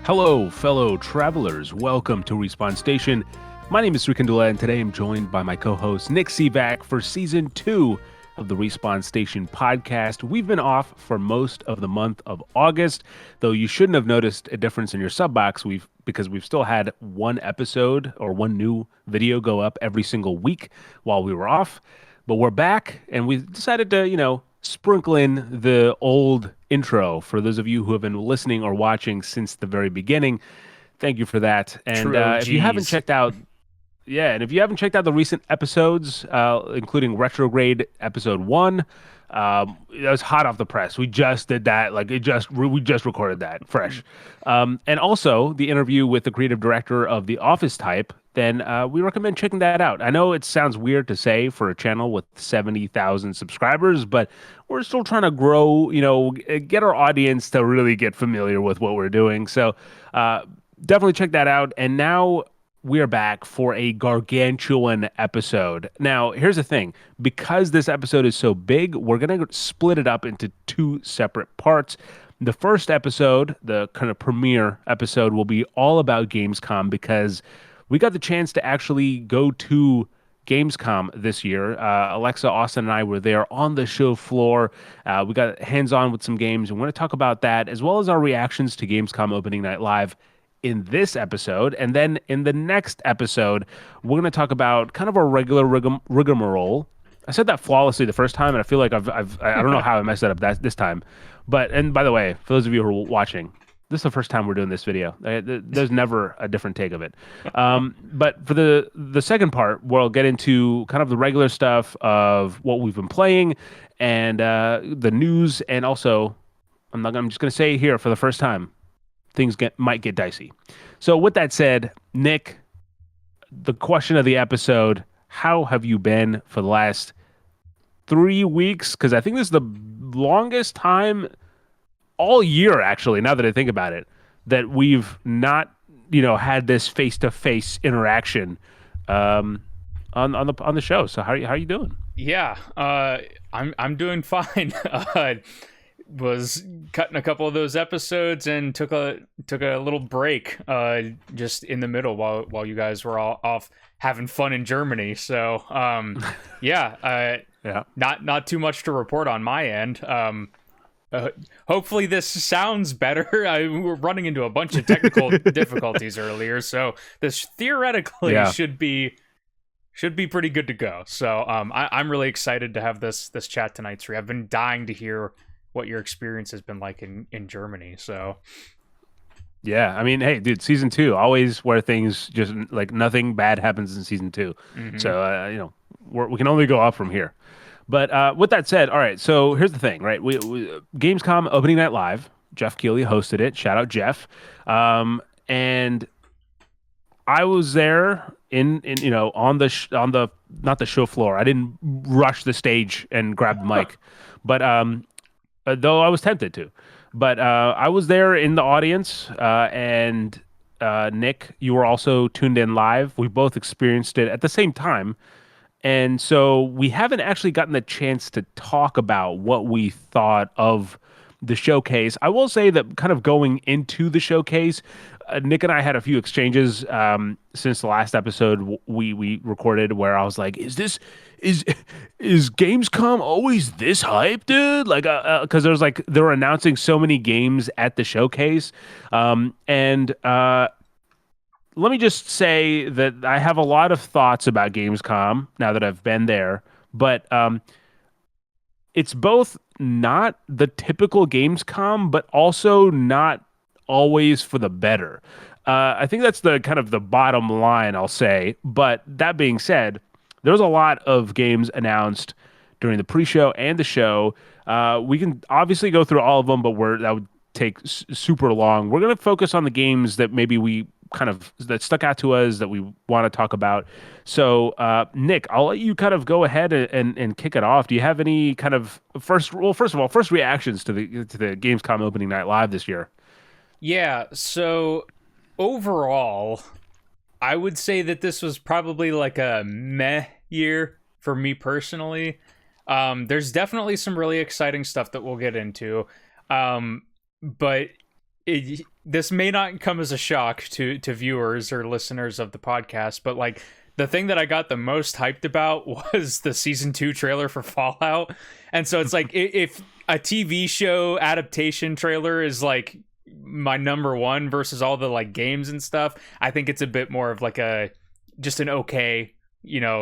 Hello, fellow travelers. Welcome to Respawn Station. My name is Kandula, and today I'm joined by my co-host Nick Sivak for Season 2 of the Respawn Station podcast. We've been off for most of the month of August, though you shouldn't have noticed a difference in your sub box because we've still had one episode or one new video go up every single week while we were off. But we're back, and we decided to, sprinkle in the old intro for those of you who have been listening or watching since the very beginning. Thank you for that. And True if you haven't OGs. checked out, yeah, and if you haven't checked out the recent episodes, including Retrograde Episode 1, that was hot off the press. We just did that. We just recorded that fresh. And also the interview with the creative director of The Office Type, then we recommend checking that out. I know it sounds weird to say for a channel with 70,000 subscribers, but we're still trying to grow, get our audience to really get familiar with what we're doing. So definitely check that out. And now we're back for a gargantuan episode. Now, here's the thing. Because this episode is so big, we're going to split it up into two separate parts. The first episode, the kind of premiere episode, will be all about Gamescom because we got the chance to actually go to Gamescom this year. Alexa, Austin, and I were there on the show floor. We got hands-on with some games, and we're going to talk about that, as well as our reactions to Gamescom opening night live in this episode. And then in the next episode, we're going to talk about kind of a regular rigmarole. I said that flawlessly the first time, and I feel like I don't know how I messed that up this time. And by the way, for those of you who are watching, this is the first time we're doing this video. There's never a different take of it. But for the second part, we'll get into kind of the regular stuff of what we've been playing and the news, and also I'm just going to say here for the first time, things might get dicey. So with that said, Nick, the question of the episode: how have you been for the last 3 weeks? Because I think this is the longest time all year, actually, now that I think about it, that we've not, had this face-to-face interaction on the show. So how are you doing? Yeah, I'm doing fine. Was cutting a couple of those episodes and took a little break just in the middle while you guys were all off having fun in Germany. So yeah. Not too much to report on my end. Hopefully this sounds better. We were running into a bunch of technical difficulties earlier, so this theoretically should be pretty good to go. So I'm really excited to have this chat tonight, Sri. I've been dying to hear what your experience has been like in Germany. So yeah, I mean, hey, dude, season 2 always where things just like nothing bad happens in season 2. Mhm. So we can only go up from here. But with that said, all right. So here's the thing, right? We Gamescom opening night live. Jeff Keighley hosted it. Shout out Jeff. And I was there in on the not the show floor. I didn't rush the stage and grab the mic, but though I was tempted to. But I was there in the audience, and Nick, you were also tuned in live. We both experienced it at the same time. And so we haven't actually gotten the chance to talk about what we thought of the showcase. I will say that kind of going into the showcase, Nick and I had a few exchanges since the last episode we recorded where I was like, is Gamescom always this hype, dude? Like, because they were announcing so many games at the showcase. And let me just say that I have a lot of thoughts about Gamescom now that I've been there, but it's both not the typical Gamescom, but also not always for the better. I think that's the kind of the bottom line, I'll say. But that being said, there's a lot of games announced during the pre-show and the show. We can obviously go through all of them, but that would take super long. We're going to focus on the games that maybe that stuck out to us that we want to talk about. So, Nick, I'll let you kind of go ahead and kick it off. Do you have any kind of first of all, reactions to the Gamescom opening night live this year? Yeah, so overall, I would say that this was probably like a meh year for me personally. There's definitely some really exciting stuff that we'll get into. But this may not come as a shock to viewers or listeners of the podcast, but like the thing that I got the most hyped about was the season 2 trailer for Fallout. And so it's like if a TV show adaptation trailer is like my number one versus all the like games and stuff, I think it's a bit more of like a just an okay,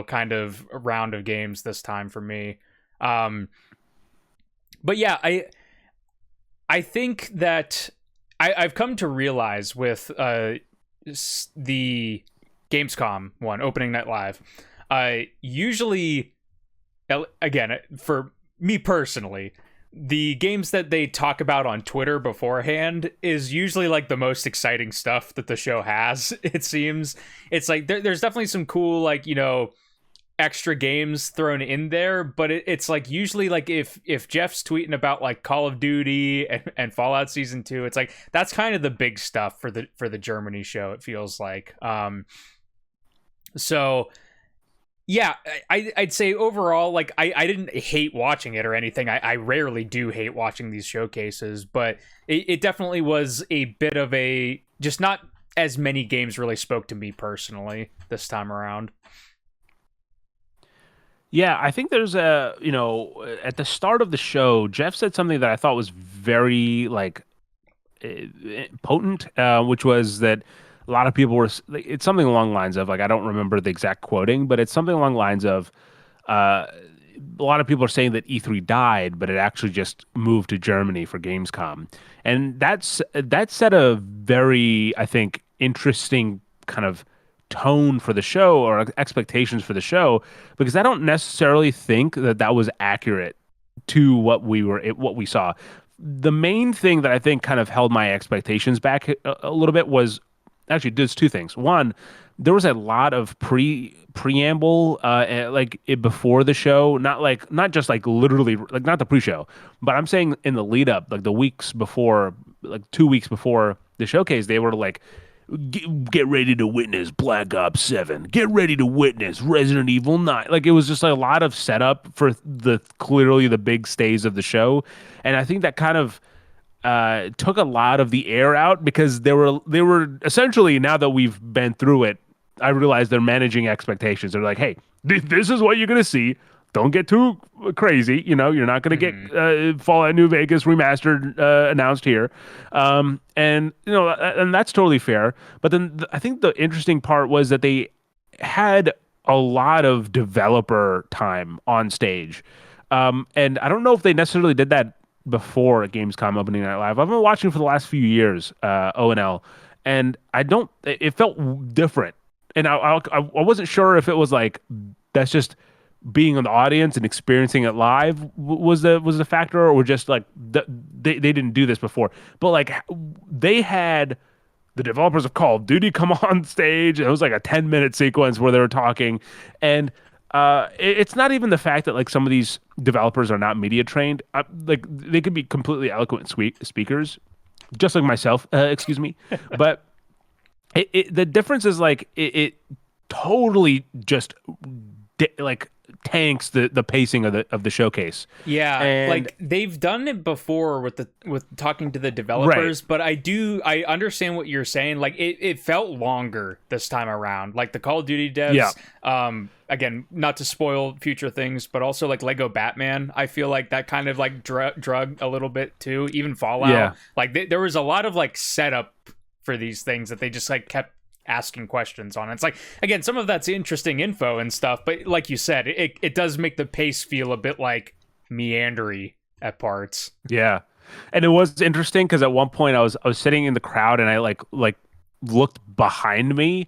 kind of round of games this time for me. But yeah, I think that I've come to realize with the Gamescom one, opening night live, usually, again, for me personally, the games that they talk about on Twitter beforehand is usually like the most exciting stuff that the show has. It seems it's like there's definitely some cool like extra games thrown in there, but it's like usually like if Jeff's tweeting about like Call of Duty and Fallout Season 2, it's like that's kind of the big stuff for the Germany show, it feels like. So yeah, I'd say overall, like I didn't hate watching it or anything. I rarely do hate watching these showcases, but it definitely was a bit of a just not as many games really spoke to me personally this time around. Yeah, I think there's at the start of the show, Jeff said something that I thought was very like potent, which was that a lot of people were. It's something along the lines of like I don't remember the exact quoting, but it's something along the lines of uh, a lot of people are saying that E3 died, but it actually just moved to Germany for Gamescom, and that set a very I think interesting kind of tone for the show or expectations for the show because I don't necessarily think that that was accurate to what we saw. The main thing that I think kind of held my expectations back a little bit was actually there's two things. One, there was a lot of preamble before the show, not just like literally like not the pre-show, but I'm saying in the lead up, like the weeks before, like 2 weeks before the showcase, they were like get ready to witness Black Ops 7. Get ready to witness Resident Evil 9. Like it was just a lot of setup for the clearly the big stage of the show. And I think that kind of took a lot of the air out because they were essentially now that we've been through it, I realize they're managing expectations. They're like, hey, this is what you're gonna see. Don't get too crazy. You're not going to get Fallout New Vegas remastered announced here, and that's totally fair. But then I think the interesting part was that they had a lot of developer time on stage, and I don't know if they necessarily did that before Gamescom opening night live. I've been watching for the last few years, O&L, and I don't. It felt different, and I wasn't sure if it was like that's just being in the audience and experiencing it live was the factor, or just like they didn't do this before. But like they had the developers of Call of Duty come on stage. It was like a 10-minute sequence where they were talking, and it's not even the fact that like some of these developers are not media trained. Like they could be completely eloquent speakers, just like myself. Excuse me, but the difference is like it totally just like tanks the pacing of the showcase. Yeah, And like they've done it before with talking to the right. developers, but I understand what you're saying. Like it felt longer this time around. Like the Call of Duty Yeah. devs, again, not to spoil future things, but also like Lego Batman, I feel like that kind of like drug a little bit too. Even Fallout, Yeah. like there was a lot of like setup for these things that they just like kept asking questions on. It's like, again, some of that's interesting info and stuff, but like you said, it does make the pace feel a bit like meandery at parts. Yeah. And it was interesting because at one point I was sitting in the crowd and I like looked behind me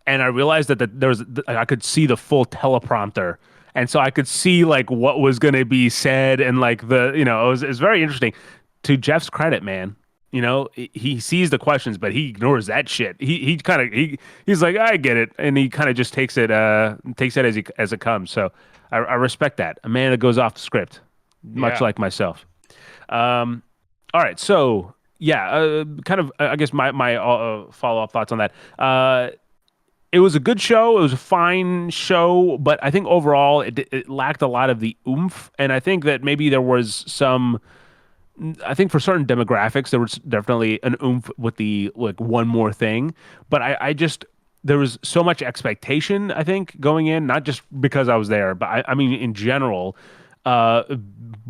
and I realized that I could see the full teleprompter. And so I could see like what was going to be said and like it was very interesting. To Jeff's credit, man. He sees the questions, but he ignores that shit. He kind of he's like, I get it, and he kind of just takes it as it comes. So I respect that. A man that goes off the script, much Yeah. like myself. All right, so yeah, kind of. I guess my follow up thoughts on that. It was a good show. It was a fine show, but I think overall it lacked a lot of the oomph, and I think that maybe there was some I think for certain demographics, there was definitely an oomph with the like one more thing. But I just there was so much expectation, I think, going in, not just because I was there, but I mean in general, uh,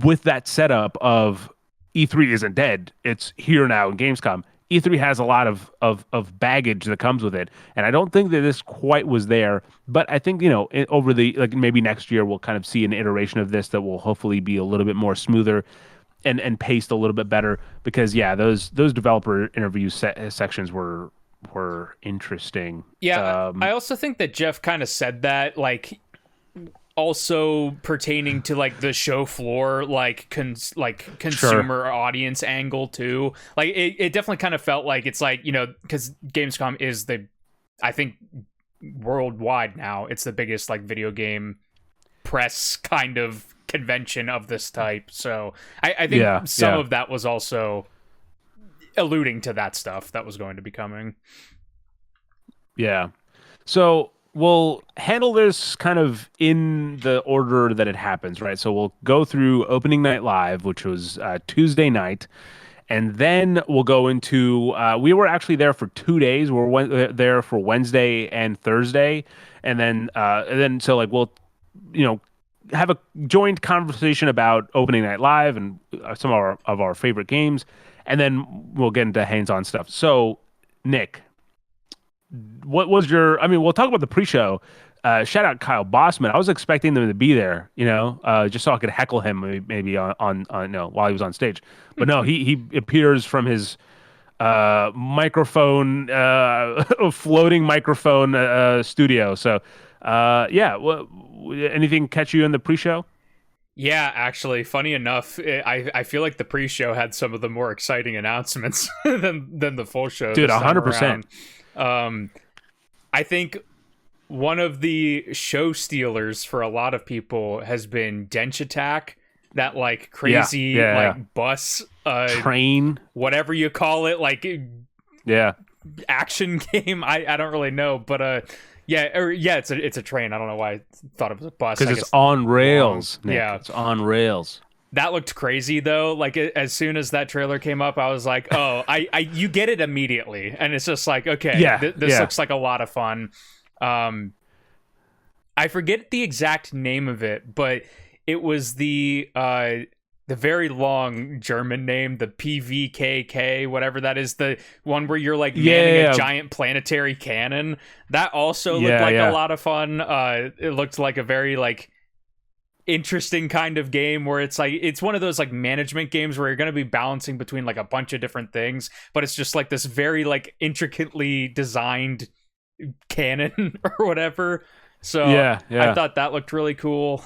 with that setup of E3 isn't dead, it's here now in Gamescom. E3 has a lot of baggage that comes with it, and I don't think that this quite was there. But I think over the like maybe next year we'll kind of see an iteration of this that will hopefully be a little bit more smoother and paced a little bit better because yeah, those developer interview sections were interesting. Yeah, I also think that Jeff kind of said that, like, also pertaining to like the show floor, like Sure. consumer audience angle too. Like it definitely kind of felt like it's like, because Gamescom is I think worldwide now, it's the biggest like video game press kind of convention of this type. So I think Yeah, some yeah, of that was also alluding to that stuff that was going to be coming. yeah. So we'll handle this kind of in the order that it happens, right? So we'll go through opening night live, which was Tuesday night. And then we'll go into. We were actually there for 2 days. There for Wednesday and Thursday, and then so like we'll, you know, have a joint conversation about opening night live and some of our favorite games, and then we'll get into hands-on stuff. So, Nick, what was your? I mean, we'll talk about the pre-show. Shout out Kyle Bossman. I was expecting them to be there, just so I could heckle him maybe on no while he was on stage. But no, he appears from his microphone, floating microphone studio. So, yeah. Anything catch you in the pre-show? Yeah, actually, funny enough, I feel like the pre-show had some of the more exciting announcements than the full show Dude, this time 100%. around. Um, I think one of the show stealers for a lot of people has been Dench Attack, that like Yeah, crazy yeah, yeah. like bus, Train. whatever you call it, like Yeah, action game. I don't really know, but yeah, it's a train. I don't know why I thought it was a bus. because I it's guess on wrong. rails, Nick. Yeah, It's on rails. that looked crazy though. Like as soon as that trailer came up, I was like, "Oh, I you get it immediately," and it's just like, okay, Yeah, this yeah. looks like a lot of fun. Um, I forget the exact name of it, but it was the very long German name, the PVKK, whatever that is, the one where you're like Yeah, manning a yeah, giant planetary cannon. That also looked yeah, like a yeah. lot of fun. It looked like a very like interesting kind of game where it's like it's one of those like management games where you're going to be balancing between like a bunch of different things, but it's just like this very like intricately designed cannon or whatever. So Yeah, I yeah. thought that looked really cool.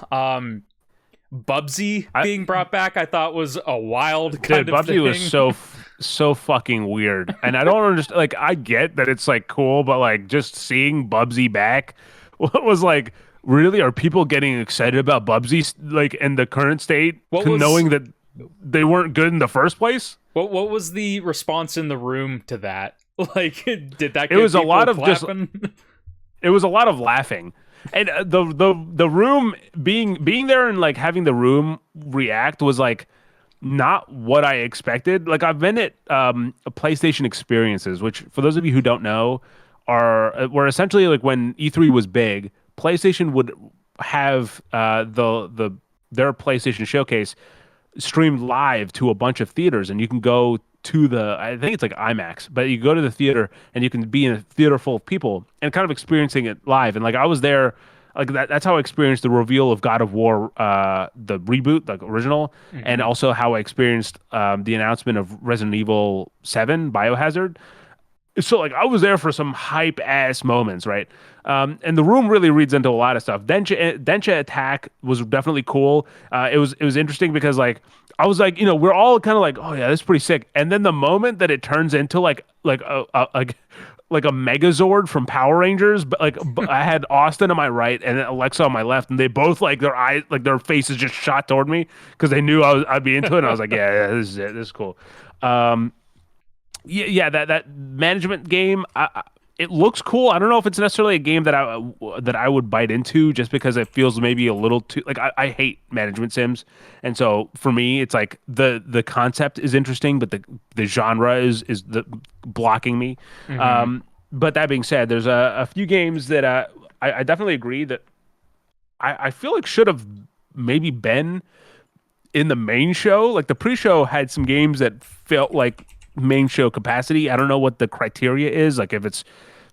Bubsy I being brought back, I thought was a wild Dude, kind of Bubsy was thing. so fucking weird, and I don't understand. Like, I get that it's like cool, but like just seeing Bubsy back, what was like really? Are people getting excited about Bubsy like in the current state, What was knowing that they weren't good in the first place? what was the response in the room to that? Like, did that It get was a people lot of just clapping? it was a lot of laughing, and the room being there and like having the room react was like not what I expected. Like I've been at PlayStation experiences, which for those of you who don't know, were essentially like when E3 was big. PlayStation would have their PlayStation showcase streamed live to a bunch of theaters, and you can go to the I think it's like IMAX, but you go to the theater and you can be in a theater full of people and kind of experiencing it live. And like I was there, like that's how I experienced the reveal of God of War, the reboot, like original, and Hmm. also how I experienced the announcement of Resident Evil 7 Biohazard. So like I was there for some hype ass moments, right? And the room really reads into a lot of stuff. Densha Attack was definitely cool. It was interesting because like I was like, we're all kind of like, oh yeah, this is pretty sick. And then the moment that it turns into like a Megazord from Power Rangers, but like I had Austin on my right and Alexa on my left, and they both like their eyes, like their faces just shot toward me because they knew I'd be into it. And I was like, yeah, this is it. This is cool. Yeah, yeah, that management game. it looks cool. I don't know if it's necessarily a game that I would bite into just because it feels maybe a little too like I hate management sims, and so for me it's like the concept is interesting, but the genre is the blocking me. Hmm. But that being said, there's a few games that I definitely agree that I feel like should have maybe been in the main show. Like the pre-show had some games that felt like main show capacity. I don't know what the criteria is, like if it's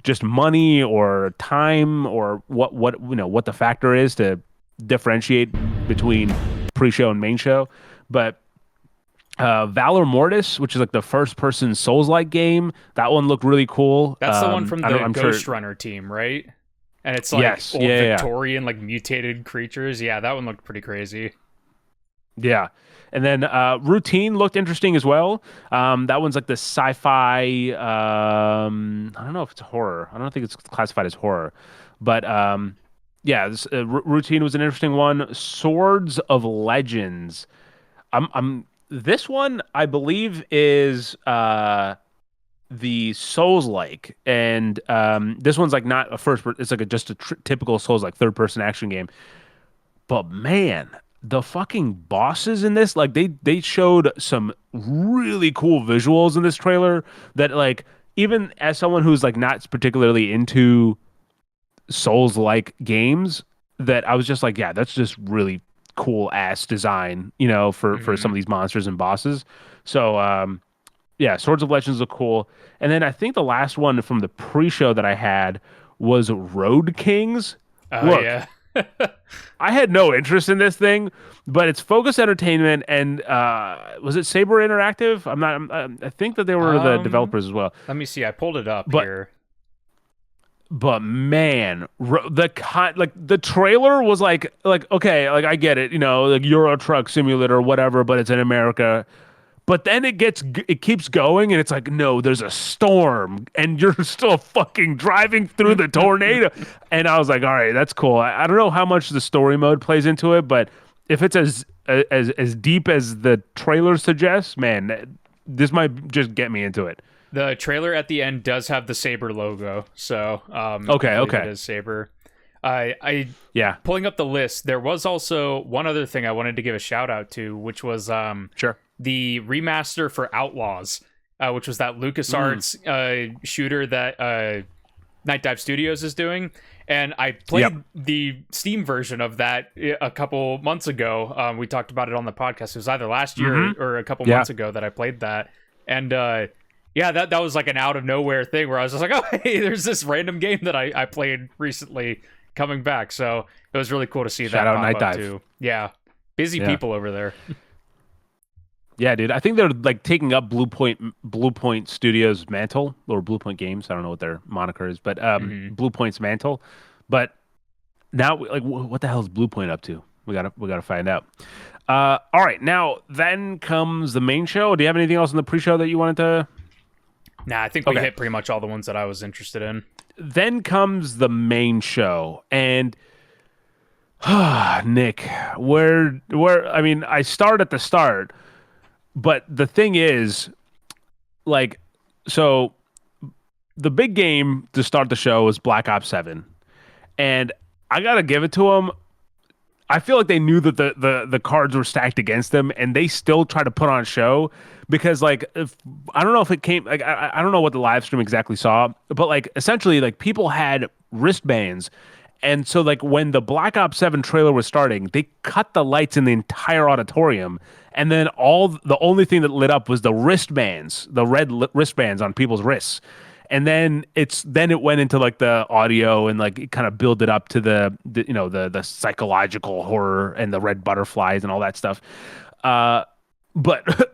just money or time or what what the factor is to differentiate between pre-show and main show. But Valor Mortis, which is like the first-person Souls-like game, that one looked really cool. That's the one from I don't, the I'm sure. Ghost Runner team, right? And it's like Yes, old yeah. Victorian, like mutated creatures. Yeah, that one looked pretty crazy. Yeah. And then Routine looked interesting as well. That one's like the sci-fi. I don't know if it's horror. I don't think it's classified as horror, but yeah, Routine was an interesting one. Swords of Legends. This one I believe is the Souls-like, and this one's like not a first. It's like just a typical Souls-like third-person action game. But man, the fucking bosses in this, like they showed some really cool visuals in this trailer that like even as someone who's like not particularly into Souls-like games, that I was just like, yeah, that's just really cool ass design, for some Hmm. of these monsters and bosses. So yeah, Swords of Legends look cool. And then I think the last one from the pre-show that I had was Road Kings. Oh Look, yeah. I had no interest in this thing, but it's Focus Entertainment and was it Saber Interactive? I'm not. I think that they were the um, developers as well. Let me see. I pulled it up But here. but man, like the trailer was like okay, like I get it, like Euro Truck Simulator or whatever, but it's in America. But then it keeps going, and it's like, no, there's a storm, and you're still fucking driving through the tornado. And I was like, all right, that's cool. I don't know how much the story mode plays into it, but if it's as deep as the trailer suggests, man, this might just get me into it. The trailer at the end does have the Saber logo, so I Okay, believe it okay, is Saber. I yeah, pulling up the list. There was also one other thing I wanted to give a shout out to, which was sure. the remaster for Outlaws, which was that Mm, LucasArts shooter that Night Dive Studios is doing. And I yep. played the Steam version of that a couple months ago. We talked about it on the podcast. It was either last year Mm-hmm. or a couple Yeah. months ago that I played that. And yeah, that was like an out of nowhere thing where I was just like, oh, hey, there's this random game that I played recently coming back. So it was really cool to see Shout that out pop Night up Dive. too. Yeah, busy Yeah. people over there. Yeah, dude. I think they're like taking up Blue Point Studios mantle or Blue Point Games. I don't know what their moniker is, but Hmm. Blue Point's mantle. But now, like, what the hell is Blue Point up to? We gotta find out. All right, now then comes the main show. Do you have anything else in the pre-show that you wanted to? Nah, I think we Okay, hit pretty much all the ones that I was interested in. then comes the main show, and Nick, where? I mean, I start at the start, but the thing is, like, so the big game to start the show was Black Ops 7. And I got to give it to them. I feel like they knew that the cards were stacked against them, and they still tried to put on a show because, like, if, I don't know if it came, like, I don't know what the live stream exactly saw, but, like, essentially, like, people had wristbands. And so, like, when the Black Ops 7 trailer was starting, they cut the lights in the entire auditorium. And then the only thing that lit up was the wristbands, the red wristbands on people's wrists. And then it went into like the audio and like it kind of built it up to the psychological horror and the red butterflies and all that stuff. But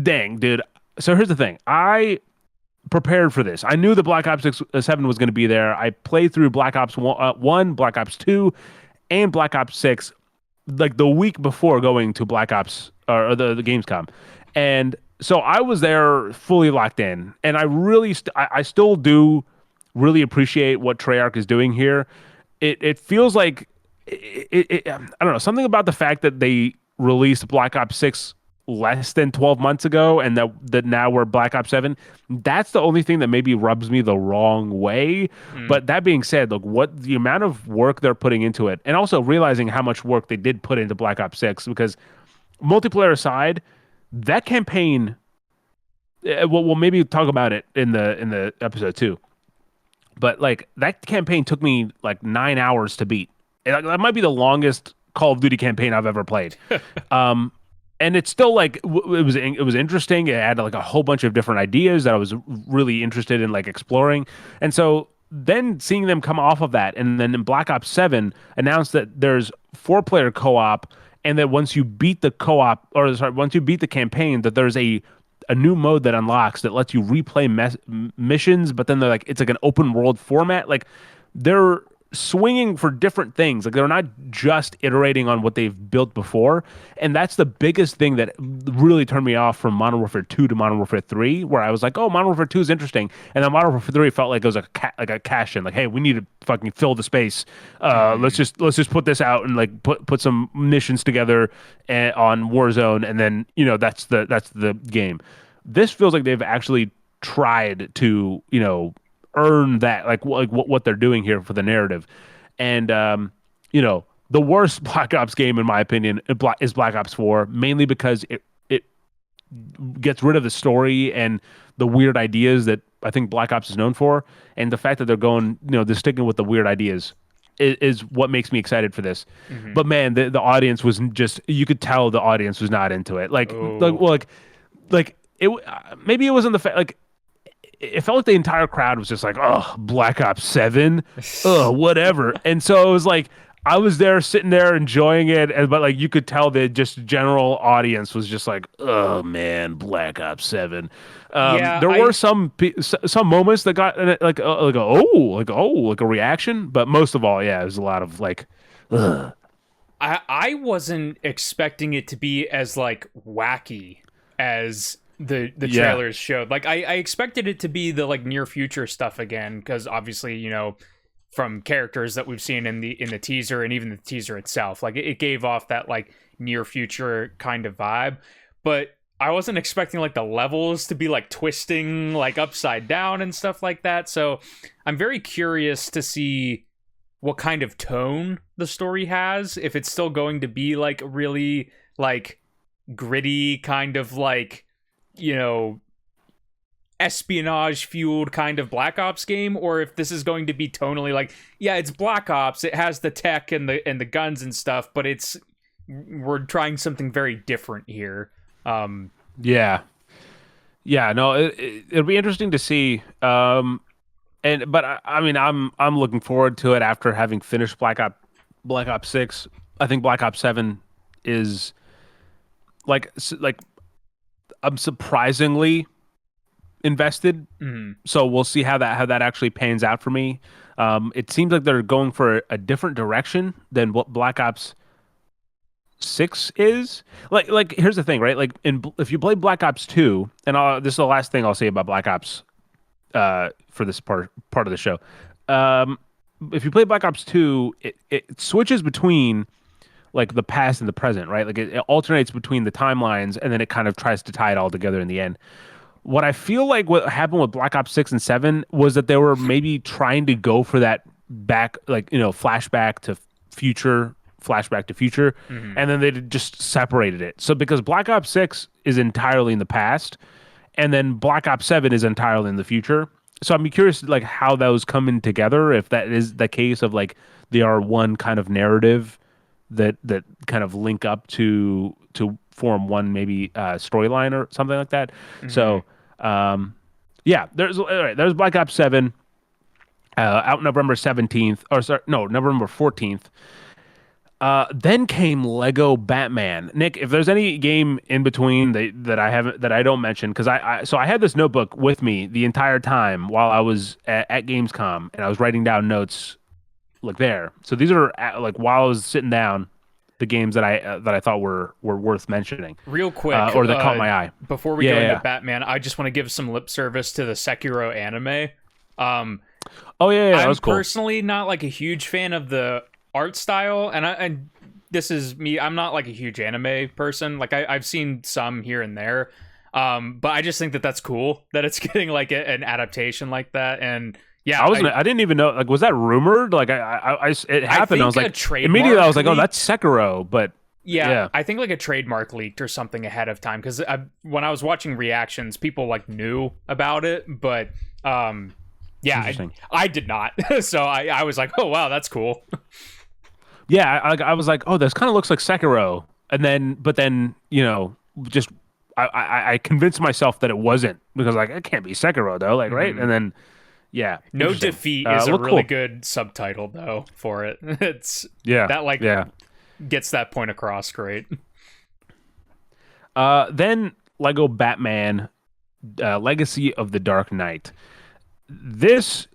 dang, dude. So here's the thing. I prepared for this. I knew the Black Ops 7 was going to be there. I played through Black Ops 1, Black Ops 2, and Black Ops 6 like the week before going to Black Ops or the Gamescom. And so I was there fully locked in. And I really, I still do really appreciate what Treyarch is doing here. It feels like, I don't know, something about the fact that they released Black Ops 6 less than 12 months ago, and that now we're Black Ops 7. That's the only thing that maybe rubs me the wrong way. Mm. But that being said, look, what the amount of work they're putting into it, and also realizing how much work they did put into Black Ops 6, because multiplayer aside, that campaign, we'll maybe talk about it in the episode too. But like that campaign took me like 9 hours to beat. That might be the longest Call of Duty campaign I've ever played. Um, and it's still like it was interesting. It had like a whole bunch of different ideas that I was really interested in like exploring. And so then seeing them come off of that, and then in Black Ops 7 announced that there's 4-player co-op, and that once you beat the co-op, or sorry, once you beat the campaign, that there's a new mode that unlocks that lets you replay missions, but then they're like it's like an open world format. Like they're swinging for different things. Like they're not just iterating on what they've built before, and that's the biggest thing that really turned me off from Modern Warfare 2 to Modern Warfare 3, where I was like, oh, Modern Warfare 2 is interesting, and then Modern Warfare 3 felt like it was like a cash in. Like, hey, we need to fucking fill the space. Let's just put this out and like put some missions together on Warzone, and then that's the game. This feels like they've actually tried to earn that, like what they're doing here for the narrative. And the worst Black Ops game in my opinion is Black Ops 4, mainly because it gets rid of the story and the weird ideas that I think Black Ops is known for, and the fact that they're going, they're sticking with the weird ideas is what makes me excited for this. Hmm. But man, the audience was just, you could tell the audience was not into it. Oh. Like it, maybe it wasn't the fact, like it felt like the entire crowd was just like, oh, Black Ops 7, oh, whatever. And so it was like, I was there sitting there enjoying it, but like you could tell the just general audience was just like, oh man, Black Ops 7. Yeah, There were some moments that got like a reaction, but most of all, yeah, it was a lot of like, ugh. I wasn't expecting it to be as like wacky as the Yeah, trailers showed. Like I expected it to be the like near future stuff again, because obviously, from characters that we've seen in the teaser and even the teaser itself, like it gave off that like near future kind of vibe. But I wasn't expecting like the levels to be like twisting like upside down and stuff like that. So I'm very curious to see what kind of tone the story has, if it's still going to be like really like gritty kind of like, you know espionage fueled kind of Black Ops game, or if this is going to be tonally like, yeah, it's Black Ops, it has the tech and the guns and stuff, but we're trying something very different here. yeah, yeah. No, it'll be interesting to see. But I mean, I'm looking forward to it after having finished Black Ops 6. I think Black Ops 7 is like I'm surprisingly invested. Mhm. So we'll see how that actually pans out for me. It seems like they're going for a different direction than what Black Ops 6 is. Like here's the thing, right? Like if you play Black Ops 2, and this is the last thing I'll say about Black Ops for this part of the show. Um, if you play Black Ops 2, it switches between like the past and the present, right? Like it alternates between the timelines, and then it kind of tries to tie it all together in the end. What I feel like what happened with Black Ops 6 and 7 was that they were maybe trying to go for that back, like, flashback to future, Mhm. and then they just separated it. So because Black Ops 6 is entirely in the past, and then Black Ops 7 is entirely in the future. So I'm curious like how those come in together, if that is the case of like they are one kind of narrative that kind of link up to form one maybe storyline or something like that. Mhm. So yeah, there's Black Ops 7 out November 17th, or sorry, no, November 14th. Then came Lego Batman. Nick, if there's any game in between that I don't mention, because I had this notebook with me the entire time while I was at Gamescom, and I was writing down notes like there. So these are like while I was sitting down, the games that I thought were worth mentioning, Real quick, or that caught my eye. before we Yeah, go yeah, into yeah. Batman, I just want to give some lip service to the Sekiro anime. Um, Oh yeah, yeah, that I'm was cool. personally not like a huge fan of the art style, and this is me. I'm not like a huge anime person. Like I've seen some here and there, but I just think that that's cool that it's getting like an adaptation like that. And yeah, I didn't even know. Like, was that rumored? Like, it I happened. I was think a like, immediately, I trademark was like, oh, that's leaked. Sekiro. But Yeah, yeah, I think like a trademark leaked or something ahead of time because when I was watching reactions, people like knew about it, but yeah, interesting. I did not. So I was like, oh wow, that's cool. Yeah, I was like, oh, this kind of looks like Sekiro, and then, but then, just I convinced myself that it wasn't because like it can't be Sekiro though, like right, Mhm. and then yeah, No interesting. Defeat is a Look really cool. good subtitle though for it. It's Yeah, that like yeah. gets that point across great. Then Lego Batman, Legacy of the Dark Knight. This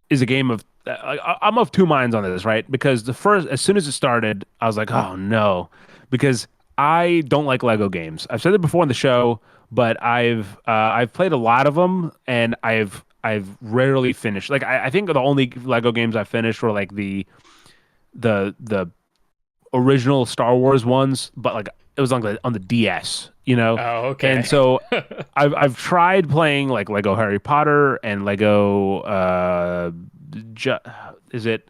is a game of I'm of two minds on this, right? Because as soon as it started, I was like, oh no, because I don't like Lego games. I've said it before on the show, but I've played a lot of them, and I've rarely finished. Like I think the only Lego games I finished were like the original Star Wars ones, but like it was on the DS, you know. Oh, And okay. so I've tried playing like Lego Harry Potter and Lego jo is it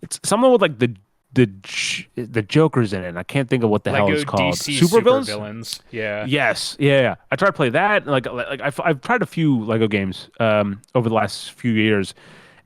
it's something with like the Joker's in it. I can't think of what the hell Lego it's called. DC Supervillains? Supervillains. Yeah. Yes, yeah, yeah. I tried to play that. Like I've tried a few Lego games over the last few years,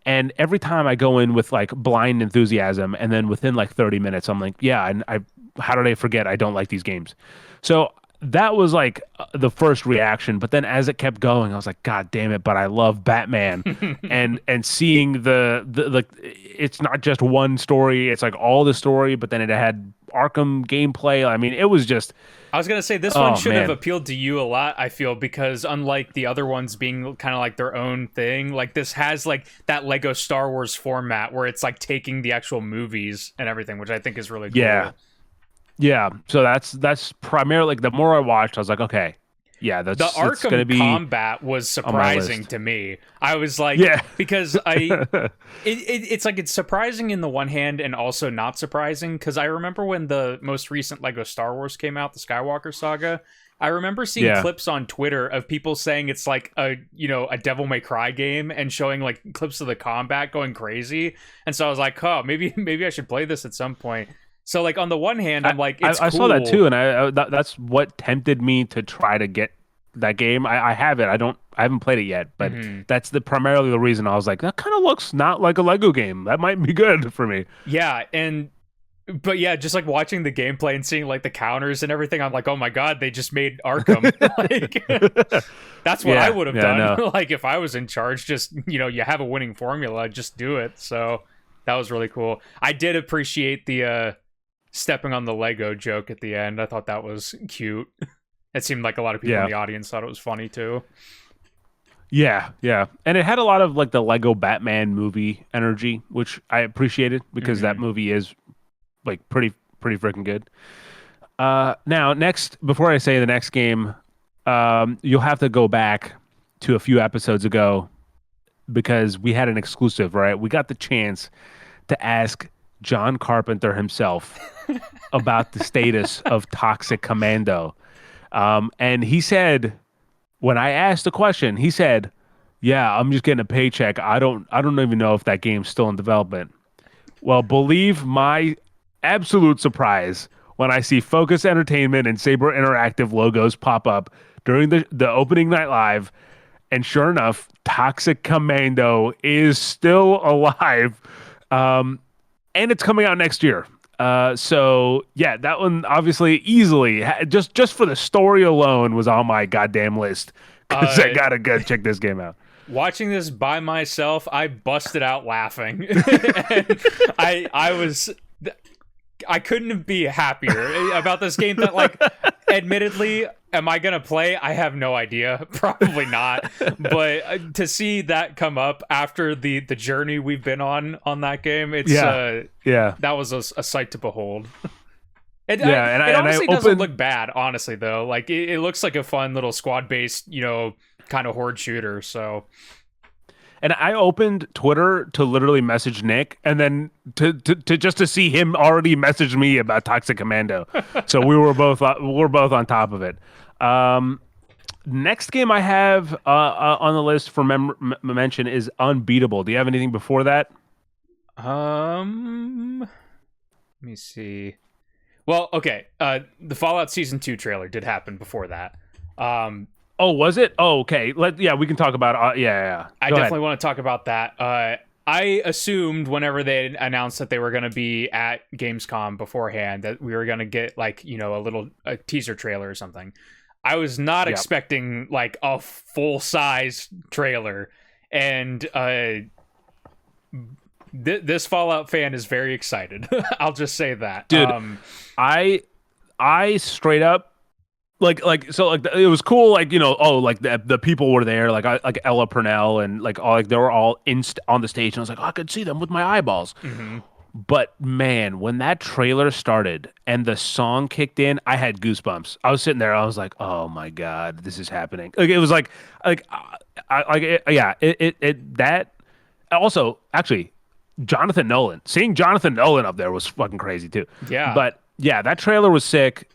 and every time I go in with like blind enthusiasm, and then within like 30 minutes, I'm like, yeah, and I how did I forget I don't like these games? So that was like the first reaction, but then as it kept going, I was like, God damn it! But I love Batman, and seeing the like, it's not just one story; it's like all the story. But then it had Arkham gameplay. I mean, it was just, I was gonna say this one oh should have man, appealed to you a lot, I feel, because unlike the other ones being kind of like their own thing, like this has like that Lego Star Wars format where it's like taking the actual movies and everything, which I think is really yeah. cool. Yeah, so that's primarily like the more I watched, I was like, okay, yeah, The that's gonna Arkham be combat was on my surprising list. to me. I was like, Yeah, because it's like it's surprising in the one hand and also not surprising because I remember when the most recent Lego Star Wars came out, the Skywalker saga. I remember seeing yeah, clips on Twitter of people saying it's like a Devil May Cry game and showing like clips of the combat going crazy. And so I was like, oh, maybe I should play this at some point. So like on the one hand, I, I'm like, I it's I saw that cool. too, and that's what tempted me to try to get that game. I have it. I haven't played it yet, but Mhm. that's the primarily the reason I was like, that kind of looks not like a Lego game. That might be good for me. Yeah, and but yeah, just like watching the gameplay and seeing like the counters and everything, I'm like, oh my god, they just made Arkham. Like that's what I Yeah, would have yeah, done. no, Like if I was in charge, just you have a winning formula, just do it. So that was really cool. I did appreciate the stepping on the Lego joke at the end. I thought that was cute. It seemed like a lot of people in yeah. the audience thought it was funny too. Yeah, yeah. And it had a lot of like the Lego Batman movie energy, which I appreciated because that Hmm. movie is like pretty freaking good. Now next, before I say the next game, you'll have to go back to a few episodes ago because we had an exclusive, right? We got the chance to ask John Carpenter himself about the status of Toxic Commando. And he said, when I asked the question, he said, "Yeah, I'm just getting a paycheck. I don't even know if that game's still in development." Well, believe my absolute surprise when I see Focus Entertainment and Saber Interactive logos pop up during the opening night live, and sure enough, Toxic Commando is still alive, and it's coming out next year. So yeah, that one obviously easily just for the story alone was on my goddamn list because I Uh, gotta go check this game out. Watching this by myself, I busted out laughing. And I was I couldn't be happier about this game that like admittedly am I going to play? I have no idea. Probably not. But to see that come up after the journey we've been on that game, it's Yeah, yeah, that was a sight to behold. yeah. And I It and I honestly doesn't opened. look bad, honestly though. Like it looks like a fun little squad based, kind of horde shooter. So And I opened Twitter to literally message Nick, and then to just to see him already message me about Toxic Commando. So we were both on top of it. Um, Next game I have on the list for mention is Unbeatable. Do you have anything before that? Let me see. Well, okay. The Fallout Season 2 trailer did happen before that. Oh, was it? Oh, okay. Yeah, we can talk about. Yeah. I Go definitely ahead. want to talk about that. I assumed whenever they announced that they were going to be at Gamescom beforehand that we were going to get like, a teaser trailer or something. I was not Yeah, expecting like a full size trailer, and this Fallout fan is very excited. I'll just say that. dude. I straight up it was cool, like the people were there, like Ella Purnell and like all, like they were all on the stage, and I was like, oh, I could see them with my eyeballs. Mhm. But man, when that trailer started and the song kicked in, I had goosebumps. I was sitting there, I was like, oh my god, this is happening. Like it was like yeah, that also actually Jonathan Nolan. Seeing Jonathan Nolan up there was fucking crazy too. Yeah. But yeah, that trailer was sick.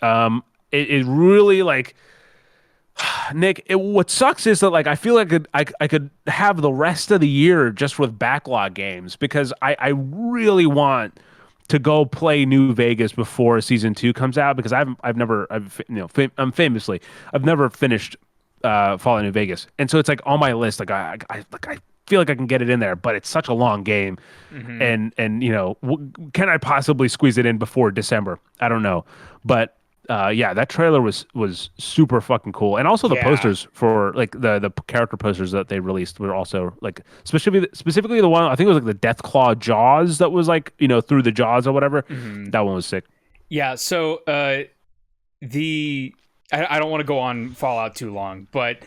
It really like Nick. What sucks is that like I feel like I could have the rest of the year just with backlog games because I really want to go play New Vegas before season 2 comes out because I've never I'm famously I've never finished Fallout New Vegas, and so it's like on my list. Like I feel like I can get it in there, but it's such a long game, Mhm. and can I possibly squeeze it in before December? I don't know, but yeah, that trailer was super fucking cool, and also the Yeah. posters for like the character posters that they released were also like specifically the one I think it was like the Death Claw Jaws that was like through the jaws or whatever. Mhm. That one was sick. Yeah. So the I don't want to go on Fallout too long, but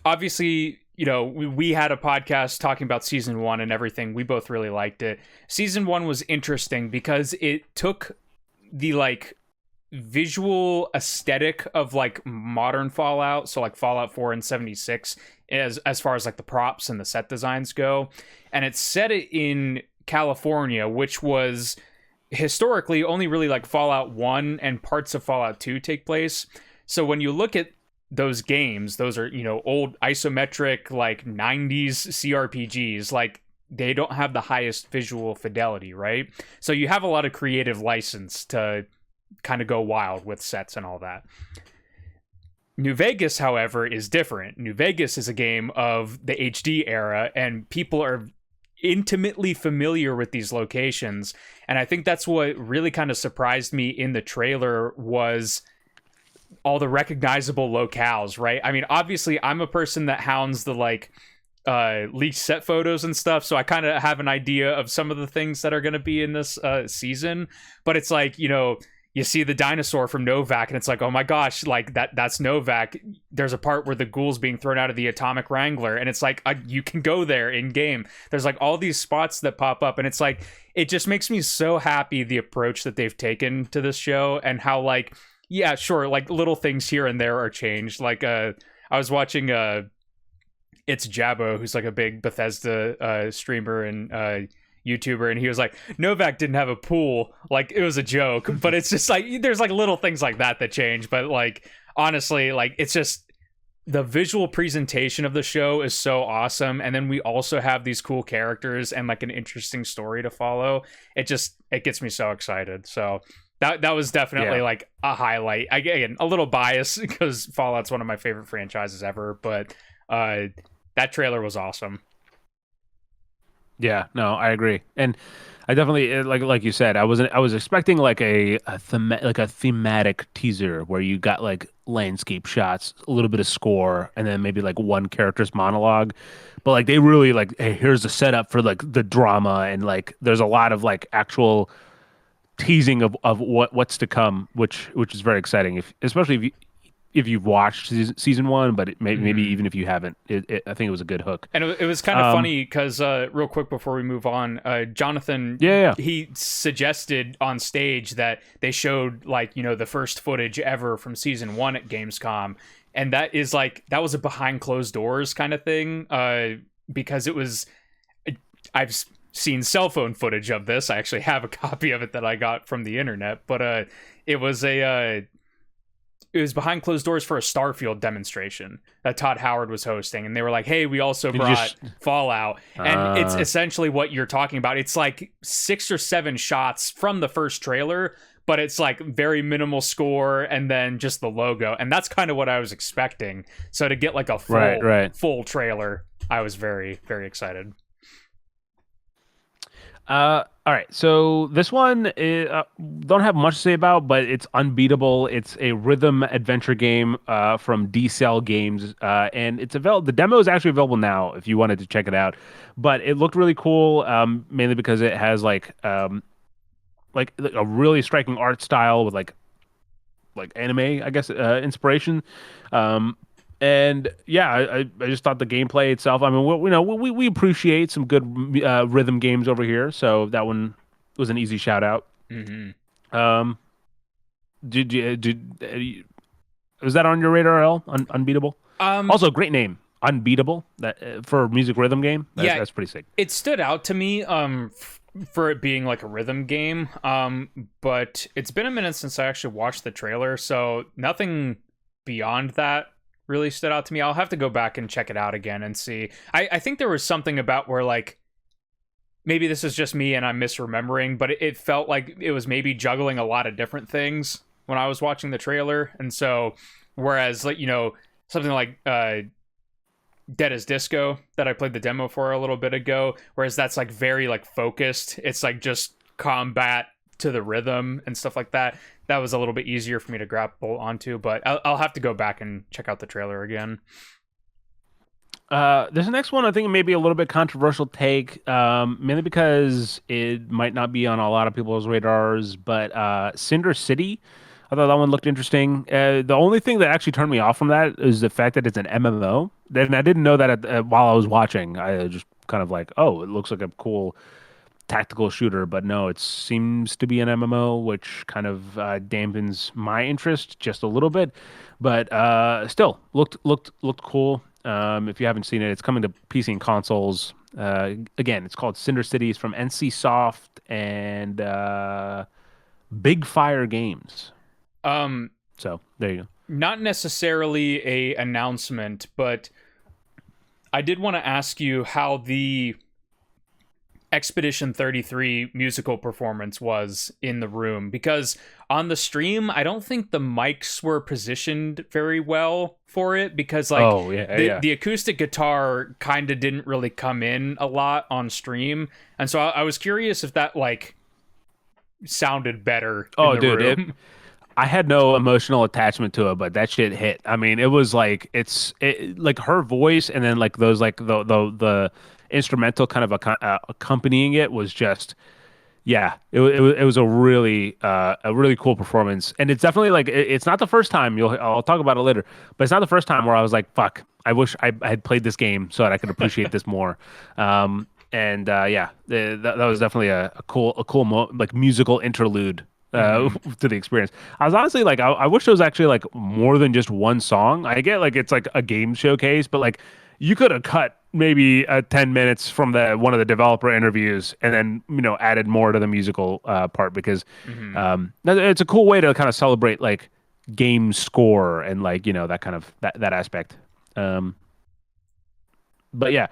obviously, we had a podcast talking about season 1 and everything. We both really liked it. Season 1 was interesting because it took the like visual aesthetic of like modern Fallout, so like Fallout 4 and 76 as far as like the props and the set designs go, and it set it in California, which was historically only really like Fallout 1 and parts of Fallout 2 take place. So when you look at those games, those are, old isometric like 90s CRPGs, like they don't have the highest visual fidelity, right? So you have a lot of creative license to kind of go wild with sets and all that. New Vegas, however, is different. New Vegas is a game of the HD era, and people are intimately familiar with these locations. And I think that's what really kind of surprised me in the trailer was all the recognizable locales, right? I mean, obviously, I'm a person that hounds the like leaked set photos and stuff, so I kind of have an idea of some of the things that are going to be in this season. But it's like, you see the dinosaur from Novak, and it's like, oh my gosh, like that's Novak. There's a part where the ghoul's being thrown out of the Atomic Wrangler, and it's like you can go there in game. There's like all these spots that pop up, and it's like it just makes me so happy the approach that they've taken to this show and how like yeah, sure, like little things here and there are changed. Like I was watching it's Jabbo, who's like a big Bethesda streamer and YouTuber, and he was like, Novak didn't have a pool, like it was a joke, but it's just like there's like little things like that change, but like honestly, like it's just the visual presentation of the show is so awesome, and then we also have these cool characters and like an interesting story to follow. It gets me so excited. So that was definitely Yeah. like a highlight. Again, a little biased because Fallout's one of my favorite franchises ever, but that trailer was awesome. Yeah, no, I agree, and I definitely like you said, I was expecting like like a thematic teaser where you got like landscape shots, a little bit of score, and then maybe like one character's monologue, but like they really like, hey, here's the setup for like the drama, and like there's a lot of like actual teasing of what's to come, which is very exciting, especially if you've watched season 1, but maybe Mhm. even if you haven't, I think it was a good hook. And it was kind of Um, funny because real quick before we move on, Jonathan, yeah, he suggested on stage that they showed like the first footage ever from season 1 at Gamescom, and that is like that was a behind closed doors kind of thing. because it was. I've seen cell phone footage of this. I actually have a copy of it that I got from the internet, but it was it was behind closed doors for a Starfield demonstration that Todd Howard was hosting, and they were like, "Hey, we also Did you brought just Fallout," and it's essentially what you're talking about. It's like 6 or 7 shots from the first trailer, but it's like very minimal score and then just the logo, and that's kind of what I was expecting. So to get like a full trailer, I was very very excited. All right. So this one don't have much to say about, but it's unbeatable. It's a rhythm adventure game from D Cell Games, and it's available. The demo is actually available now if you wanted to check it out. But it looked really cool, mainly because it has like a really striking art style with like anime, I guess, inspiration. Um, and yeah, I just thought the gameplay itself. I mean, we appreciate some good rhythm games over here, so that one was an easy shout out. Hmm. Um, was that on your radar, L? Unbeatable. Um, Also, great name, Unbeatable. That for a music rhythm game. yeah, That's pretty sick. it stood out to me for it being like a rhythm game. But it's been a minute since I actually watched the trailer, so nothing beyond that really stood out to me. I'll have to go back and check it out again and see. I think there was something about where like maybe this is just me and I'm misremembering, but it felt like it was maybe juggling a lot of different things when I was watching the trailer. And so whereas like, something like Dead as Disco that I played the demo for a little bit ago, whereas that's like very like focused. It's like just combat to the rhythm and stuff like that. That was a little bit easier for me to grapple onto, but I'll have to go back and check out the trailer again. This next one I think may be a little bit controversial take, mainly because it might not be on a lot of people's radars, but Cinder City, I thought that one looked interesting. The only thing that actually turned me off from that is the fact that it's an MMO. Then I didn't know that while I was watching. I just kind of like, oh, it looks like a cool tactical shooter, but no, it seems to be an MMO, which kind of dampens my interest just a little bit. But still, looked cool. If you haven't seen it, it's coming to PC and consoles. Again, it's called Cinder Cities from NC Soft and Big Fire Games. Um, So there you go. Not necessarily a announcement, but I did want to ask you how the Expedition 33 musical performance was in the room, because on the stream I don't think the mics were positioned very well for it, because like Oh yeah. the acoustic guitar kind of didn't really come in a lot on stream, and so I was curious if that like sounded better in Oh, the dude, room. I had no emotional attachment to it, but that shit hit. I mean, it was like like her voice, and then like those like the instrumental kind of accompanying it was just yeah. It was a really cool performance, and it's definitely like it's not the first time. I'll talk about it later, but it's not the first time where I was like, fuck, I wish I had played this game so that I could appreciate this more. And yeah, that was definitely a cool like musical interlude Hmm. to the experience. I was honestly like, I wish there was actually like more than just one song. I get like it's like a game showcase, but like you could have cut maybe 10 minutes from the one of the developer interviews and then added more to the musical part because Hmm. it's a cool way to kind of celebrate like game score and like that kind of that aspect. Um, but yeah.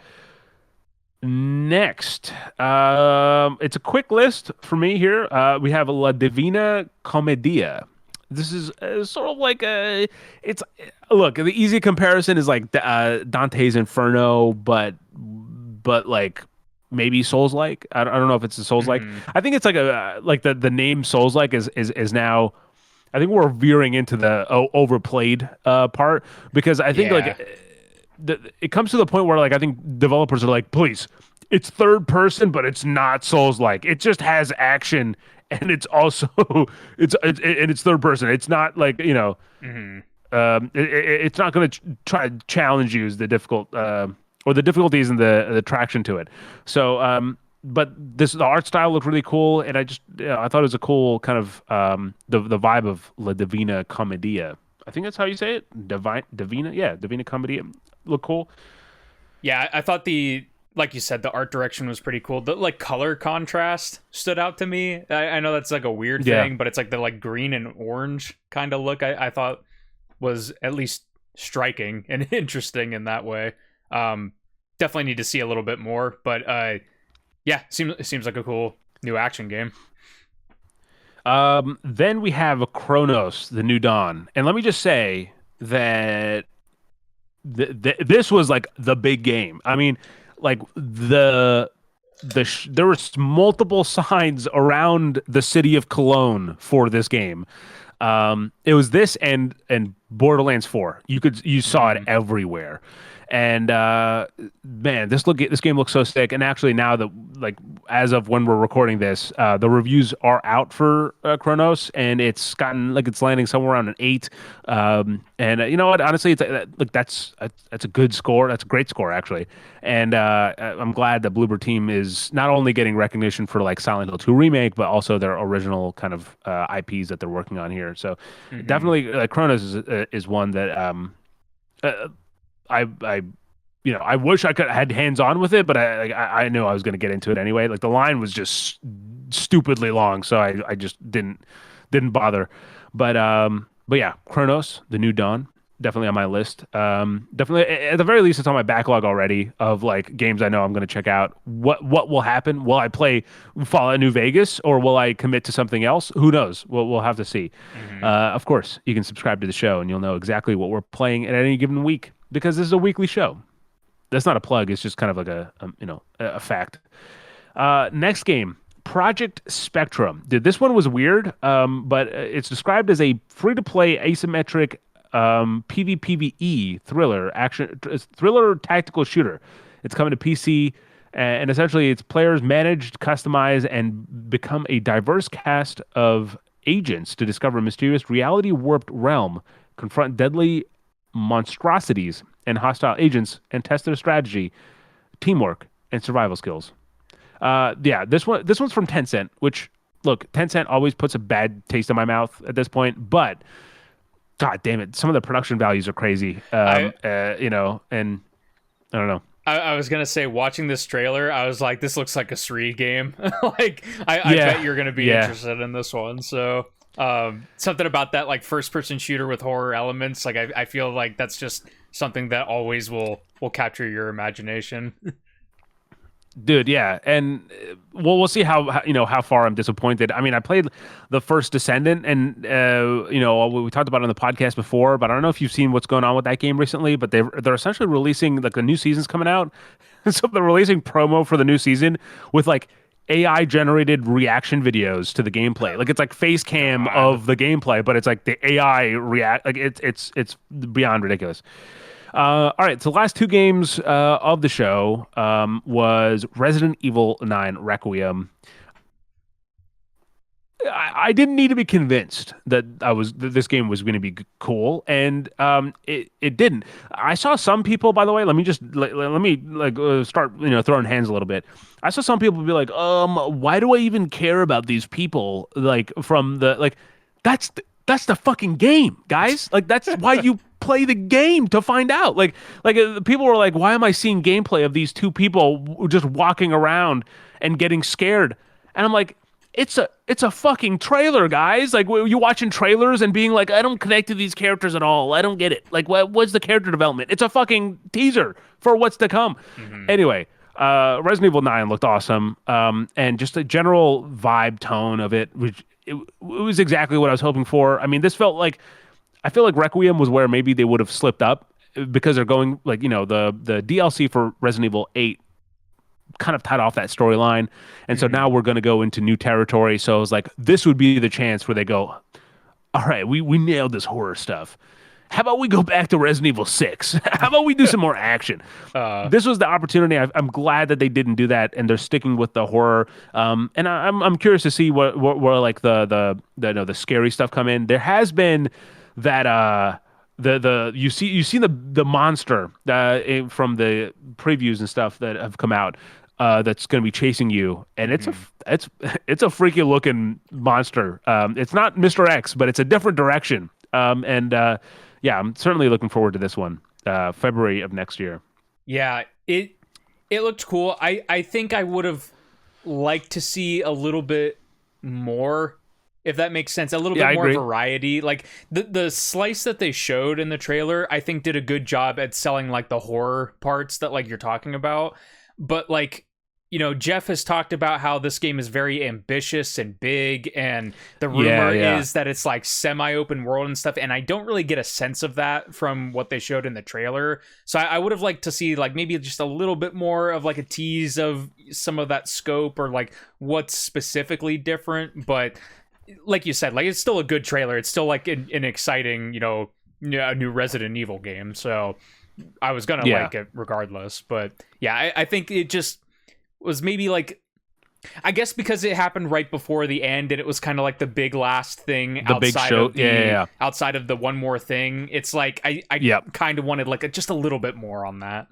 Next, it's a quick list for me here. We have La Divina Commedia. This is sort of like it's look. The easy comparison is like Dante's Inferno, but like maybe Souls-like. I don't know if it's a Souls-like. Hmm. I think it's like a like the name Souls-like is now. I think we're veering into the overplayed part because I think Yeah. like it comes to the point where like I think developers are like, please, it's third person, but it's not Souls like. It just has action, and it's also and it's third person. It's not like Hmm. it's not going to try to challenge you as the difficult or the difficulties and the traction to it. So but the art style looked really cool, and I thought it was a cool kind of the vibe of La Divina Commedia. I think that's how you say it. Divina, yeah, Divina Commedia. Look cool. Yeah, I thought like you said, the art direction was pretty cool. The like color contrast stood out to me. I know that's like a weird Yeah. thing, but it's like the like green and orange kind of look. I thought was at least striking and interesting in that way. Um, Definitely need to see a little bit more, but yeah, seems like a cool new action game. Then we have Chronos, the New Dawn, and let me just say that this was like the big game. I mean, like there was multiple signs around the city of Cologne for this game. It was this and Borderlands 4. You saw it Mm. everywhere. And man, this game looks so sick. And actually, now that like as of when we're recording this, the reviews are out for Chronos, and it's landing somewhere around an 8. And you know what? Honestly, look, that's a good score. That's a great score actually. And I'm glad that Bloober Team is not only getting recognition for like Silent Hill 2 remake, but also their original kind of IPs that they're working on here. So Hmm. definitely, Chronos is one that uh, I I wish I could had hands on with it, but I knew I was going to get into it anyway. Like the line was just stupidly long, so I just didn't bother. But yeah, Chronos, the New Dawn, definitely on my list. Definitely at the very least, it's on my backlog already of like games I know I'm going to check out. What will happen? Will I play Fallout New Vegas or will I commit to something else? Who knows? We'll have to see. Hmm. Of course, you can subscribe to the show and you'll know exactly what we're playing at any given week because this is a weekly show. That's not a plug. It's just kind of like a fact. Next game, Project Spectrum. Dude, this one was weird, but it's described as a free-to-play asymmetric PvPvE thriller tactical shooter. It's coming to PC, and essentially, its players manage, customize, and become a diverse cast of agents to discover a mysterious reality-warped realm, confront deadly monstrosities and hostile agents, and test their strategy, teamwork, and survival skills. Yeah, this one's from Tencent, which look, Tencent always puts a bad taste in my mouth at this point, but god damn it, some of the production values are crazy. I And I don't know. I was gonna say, watching this trailer, I was like, this looks like a Sri game. Like, I bet Yeah, you're gonna be yeah, interested in this one. So, something about that, like first person shooter with horror elements, like I feel like that's just something that always will capture your imagination. dude, yeah, and we'll see how far I'm disappointed. I mean, I played the first Descendant, and we talked about it on the podcast before, but I don't know if you've seen what's going on with that game recently. But they're essentially releasing like the new season's coming out, so they're releasing promo for the new season with like AI generated reaction videos to the gameplay. Like it's like face cam God. of the gameplay, but it's like the AI react. Like it's beyond ridiculous. All right, so the last two games of the show was Resident Evil 9 Requiem. I didn't need to be convinced that this game was going to be cool, and it didn't. I saw some people, by the way. Let me like start throwing hands a little bit. I saw some people be like, why do I even care about these people? Like from the like, that's the fucking game, guys. Like that's why you play the game to find out. People were like, why am I seeing gameplay of these two people just walking around and getting scared? And I'm like, it's a fucking trailer, guys. Like you watching trailers and being like, I don't connect to these characters at all. I don't get it. Like what's the character development? It's a fucking teaser for what's to come. Hmm. Anyway, Resident Evil 9 looked awesome. And just a general vibe tone of it, which it was exactly what I was hoping for. I mean, this felt like I feel like Requiem was where maybe they would have slipped up because they're going like, the DLC for Resident Evil 8 kind of tied off that storyline. And so Hmm. now we're going to go into new territory. So I was like, this would be the chance where they go, all right, we nailed this horror stuff. How about we go back to Resident Evil 6? How about we do some more action? uh, This was the opportunity. I'm glad that they didn't do that and they're sticking with the horror. And I'm curious to see where like the scary stuff come in. There has been that the you see the monster from the previews and stuff that have come out that's going to be chasing you, and hmm. it's a freaky looking monster. It's not Mr. X, but it's a different direction. And yeah, I'm certainly looking forward to this one. February of next year. Yeah. it it looked cool. I think I would have liked to see a little bit more, if that makes sense. A little Yeah, bit I more agree. variety. Like the slice that they showed in the trailer, I think did a good job at selling like the horror parts that like you're talking about. But like, Jeff has talked about how this game is very ambitious and big, and the Yeah, rumor yeah. is that it's like semi-open world and stuff. And I don't really get a sense of that from what they showed in the trailer. So I would have liked to see like maybe just a little bit more of like a tease of some of that scope, or like what's specifically different. But like you said, like it's still a good trailer. It's still like an exciting, a new Resident Evil game. So I was gonna Yeah. like it regardless. But yeah, I think it just was maybe like, I guess because it happened right before the end, and it was kind of like the big last thing The big show. Yeah, yeah, yeah. outside of the one more thing. It's like I Yep. kind of wanted like just a little bit more on that.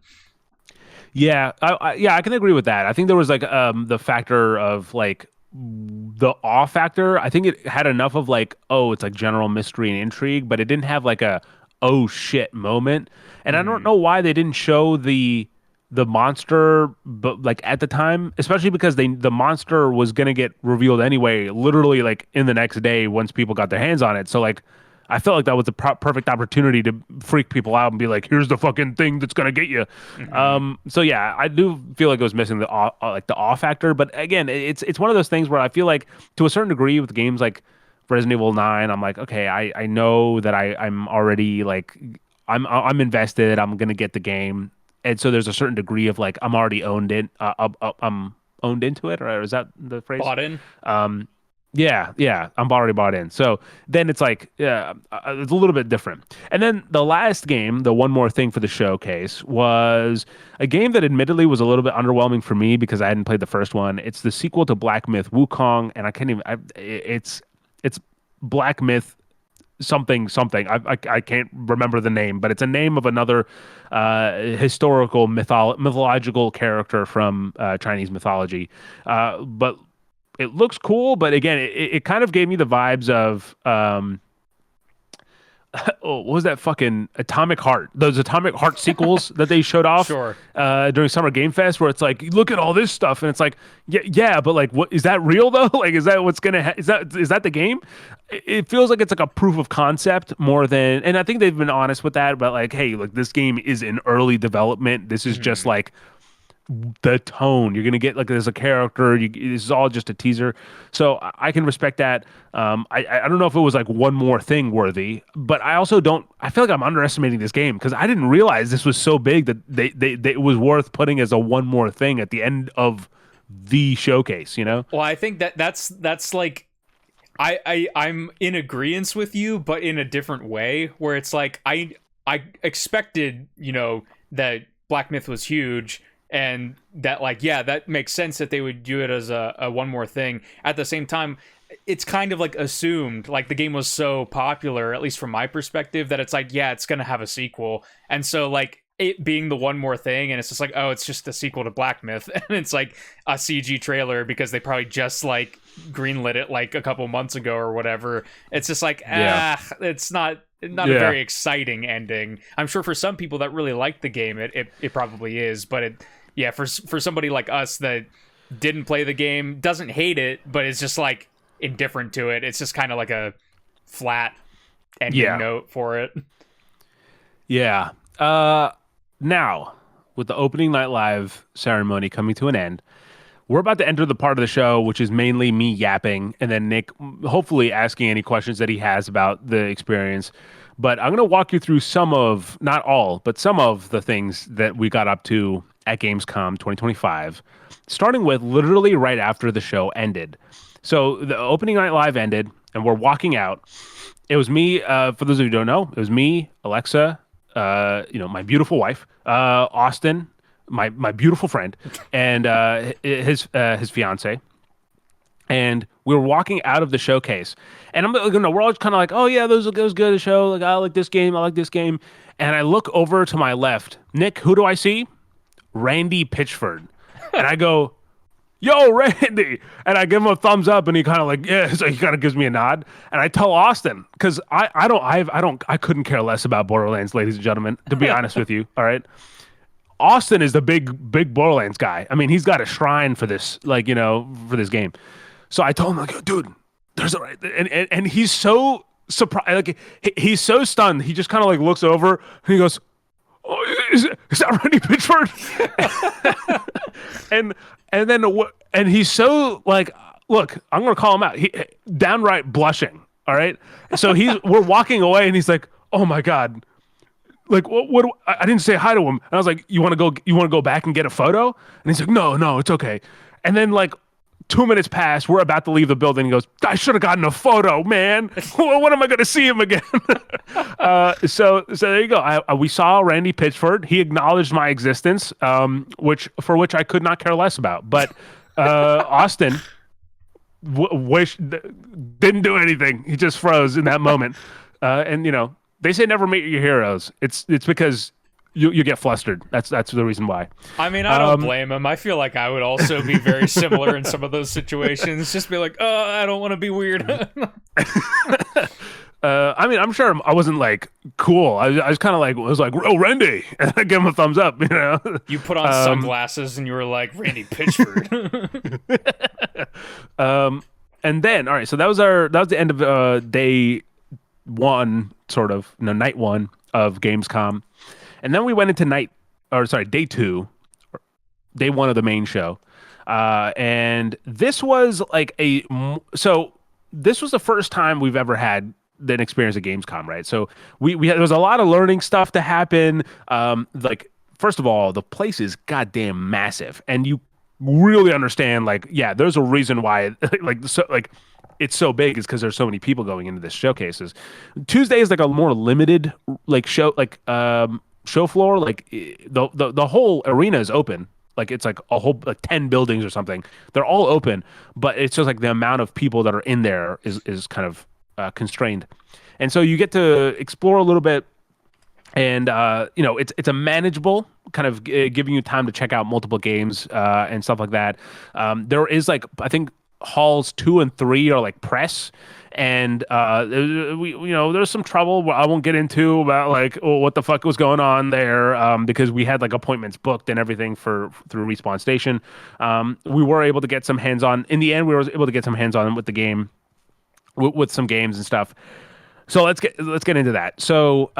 Yeah, yeah, I can agree with that. I think there was like the factor of like the awe factor. I think it had enough of like, oh, it's like general mystery and intrigue, but it didn't have like a oh shit moment. And I don't Hmm. know why they didn't show the monster, but like at the time, especially because the monster was gonna get revealed anyway, literally like in the next day once people got their hands on it. So like I felt like that was the perfect opportunity to freak people out and be like, "Here's the fucking thing that's gonna get you." Hmm. So yeah, I do feel like it was missing the awe, like the awe factor. But again, it's one of those things where I feel like to a certain degree with games like Resident Evil 9, I'm like, okay, I know that I'm already like I'm invested. I'm gonna get the game, and so there's a certain degree of like I'm already owned it. I'm owned into it, or is that the phrase? Bought in. Um, yeah, yeah, I'm already bought in. So then it's like, yeah, it's a little bit different. And then the last game, the one more thing for the showcase, was a game that admittedly was a little bit underwhelming for me because I hadn't played the first one. It's the sequel to Black Myth Wukong, and I can't even. It's Black Myth something something. I can't remember the name, but it's a name of another historical mythological character from Chinese mythology. But it looks cool, but again, it kind of gave me the vibes of oh, what was that fucking Atomic Heart? Those Atomic Heart sequels that they showed off Sure. during Summer Game Fest, where it's like, look at all this stuff, and it's like, yeah, yeah, but like, what is that real though? Like, is that what's gonna is that the game? It feels like it's like a proof of concept more than, and I think they've been honest with that, but like, hey, like this game is in early development. This is just Hmm. like the tone you're gonna get like there's a character this is all just a teaser, so I can respect that. I don't know if it was like one more thing worthy, but I also don't, I feel like I'm underestimating this game because I didn't realize this was so big that they it was worth putting as a one more thing at the end of the showcase, you know. Well, I think that's like, I'm in agreement with you, but in a different way, where it's like I expected, that Black Myth was huge, and that like, yeah, that makes sense that they would do it as a one more thing. At the same time, it's kind of like assumed, like the game was so popular, at least from my perspective, that it's like, yeah, it's gonna have a sequel. And so like it being the one more thing, and it's just like, oh, it's just a sequel to Black Myth, and it's like a CG trailer because they probably just like greenlit it like a couple months ago or whatever. It's just like, Yeah, it's not a yeah, very exciting ending. I'm sure for some people that really like the game, it probably is, but yeah, for somebody like us that didn't play the game, doesn't hate it, but it's just like indifferent to it. It's just kind of like a flat ending yeah, note for it. yeah. Now with the opening night live ceremony coming to an end, we're about to enter the part of the show which is mainly me yapping and then Nick hopefully asking any questions that he has about the experience. But I'm going to walk you through some of, not all, but some of the things that we got up to at Gamescom 2025, starting with literally right after the show ended. So the opening night live ended and we're walking out. It was me, for those of you who don't know, it was me, Alexa, my beautiful wife, Austin, my beautiful friend, and his fiance, and we were walking out of the showcase, and we're all kind of like, oh yeah, those good the show, like I like this game, I like this game, and I look over to my left, Nick, who do I see? Randy Pitchford, and I go, yo, Randy. And I give him a thumbs up and he kind of like, yeah. So he kind of gives me a nod. And I tell Austin, because I couldn't care less about Borderlands, ladies and gentlemen, to be honest with you. All right. Austin is the big Borderlands guy. I mean, he's got a shrine for this, like, for this game. So I told him, like, dude, there's a and he's so surprised, like he's so stunned. He just kind of like looks over and he goes, "Oh, is that Randy Pitchford?" and and then and he's so like, look, I'm gonna call him out. He downright blushing. All right, so we're walking away and he's like, "Oh my god." Like what I didn't say hi to him, and I was like, you want to go back and get a photo?" And he's like, no, it's okay. And then like 2 minutes pass, we're about to leave the building. He goes, "I should have gotten a photo, man. When am I going to see him again?" So there you go. We saw Randy Pitchford. He acknowledged my existence, which I could not care less about. But Austin didn't do anything. He just froze in that moment. And they say never meet your heroes. It's because you get flustered. That's the reason why. I mean, I don't blame him. I feel like I would also be very similar in some of those situations. Just be like, "Oh, I don't want to be weird." I mean, I'm sure I wasn't like cool. I was kind of like, "Oh, Randy," and I give him a thumbs up. You put on sunglasses and you were like, "Randy Pitchford." And then, all right, so that was the end of day one, sort of, night one of Gamescom. And then we went into day two, day one of the main show. And this was like this was the first time we've ever had an experience at Gamescom, right? So there was a lot of learning stuff to happen. Like, first of all, the place is goddamn massive, and you really understand, like, yeah, there's a reason why, it's so big is because there's so many people going into this showcases. Tuesday is like a more limited like show floor. Like the whole arena is open. Like it's like a whole 10 buildings or something. They're all open, but it's just like the amount of people that are in there is kind of constrained. And so you get to explore a little bit, and it's a manageable kind of giving you time to check out multiple games and stuff like that. There is like, I think, halls 2 and 3 are like press, and there's some trouble I won't get into about like what the fuck was going on there, because we had like appointments booked and everything through Respawn Station. We were able to get some hands-on in the end. We were able to get some hands-on with the game, with some games and stuff. So let's get into that. So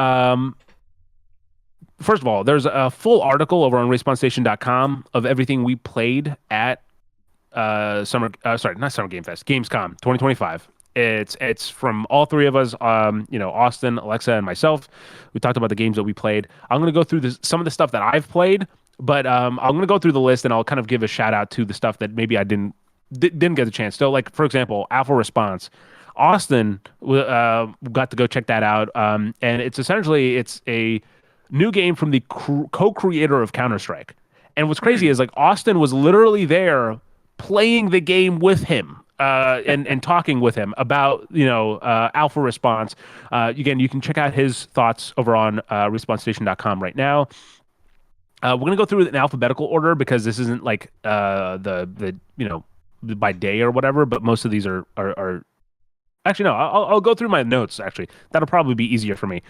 first of all, there's a full article over on respawnstation.com of everything we played at not Summer Game Fest, Gamescom 2025. It's from all three of us, Austin, Alexa, and myself. We talked about the games that we played. I'm going to go through some of the stuff that I've played, but I'm going to go through the list, and I'll kind of give a shout out to the stuff that maybe I didn't get a chance. So, like, for example, Alpha Response. Austin got to go check that out, and it's a new game from the co-creator of Counter-Strike. And what's crazy is, like, Austin was literally there playing the game with him, and talking with him about Alpha Response. Again, you can check out his thoughts over on respawnstation.com right now. We're gonna go through it in alphabetical order because this isn't like the by day or whatever, but most of these are actually no. I'll go through my notes. Actually, that'll probably be easier for me.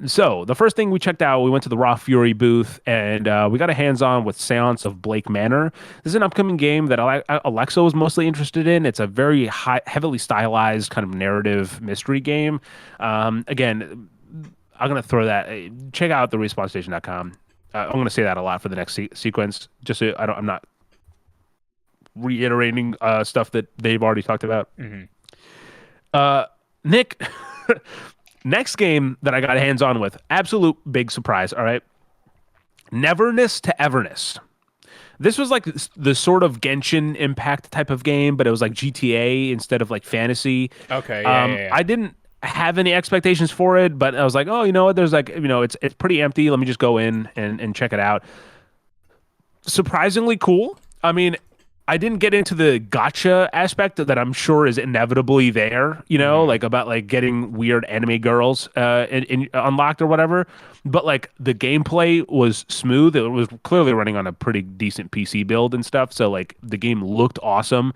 So the first thing we checked out, we went to the Raw Fury booth, and we got a hands-on with Seance of Blake Manor. This is an upcoming game that Alexa was mostly interested in. It's a very heavily stylized kind of narrative mystery game. Again, I'm going to throw that. Check out the respawnstation.com. I'm going to say that a lot for the next sequence, just so I'm not reiterating stuff that they've already talked about. Mm-hmm. Nick... Next game that I got hands-on with, absolute big surprise, all right? Neverness to Everness. This was like the sort of Genshin Impact type of game, but it was like GTA instead of like fantasy. Okay, yeah. I didn't have any expectations for it, but I was like, oh, you know what? There's like, it's pretty empty. Let me just go in and check it out. Surprisingly cool. I mean, I didn't get into the gotcha aspect that I'm sure is inevitably there, like about like getting weird anime girls unlocked or whatever. But like the gameplay was smooth. It was clearly running on a pretty decent PC build and stuff. So like the game looked awesome,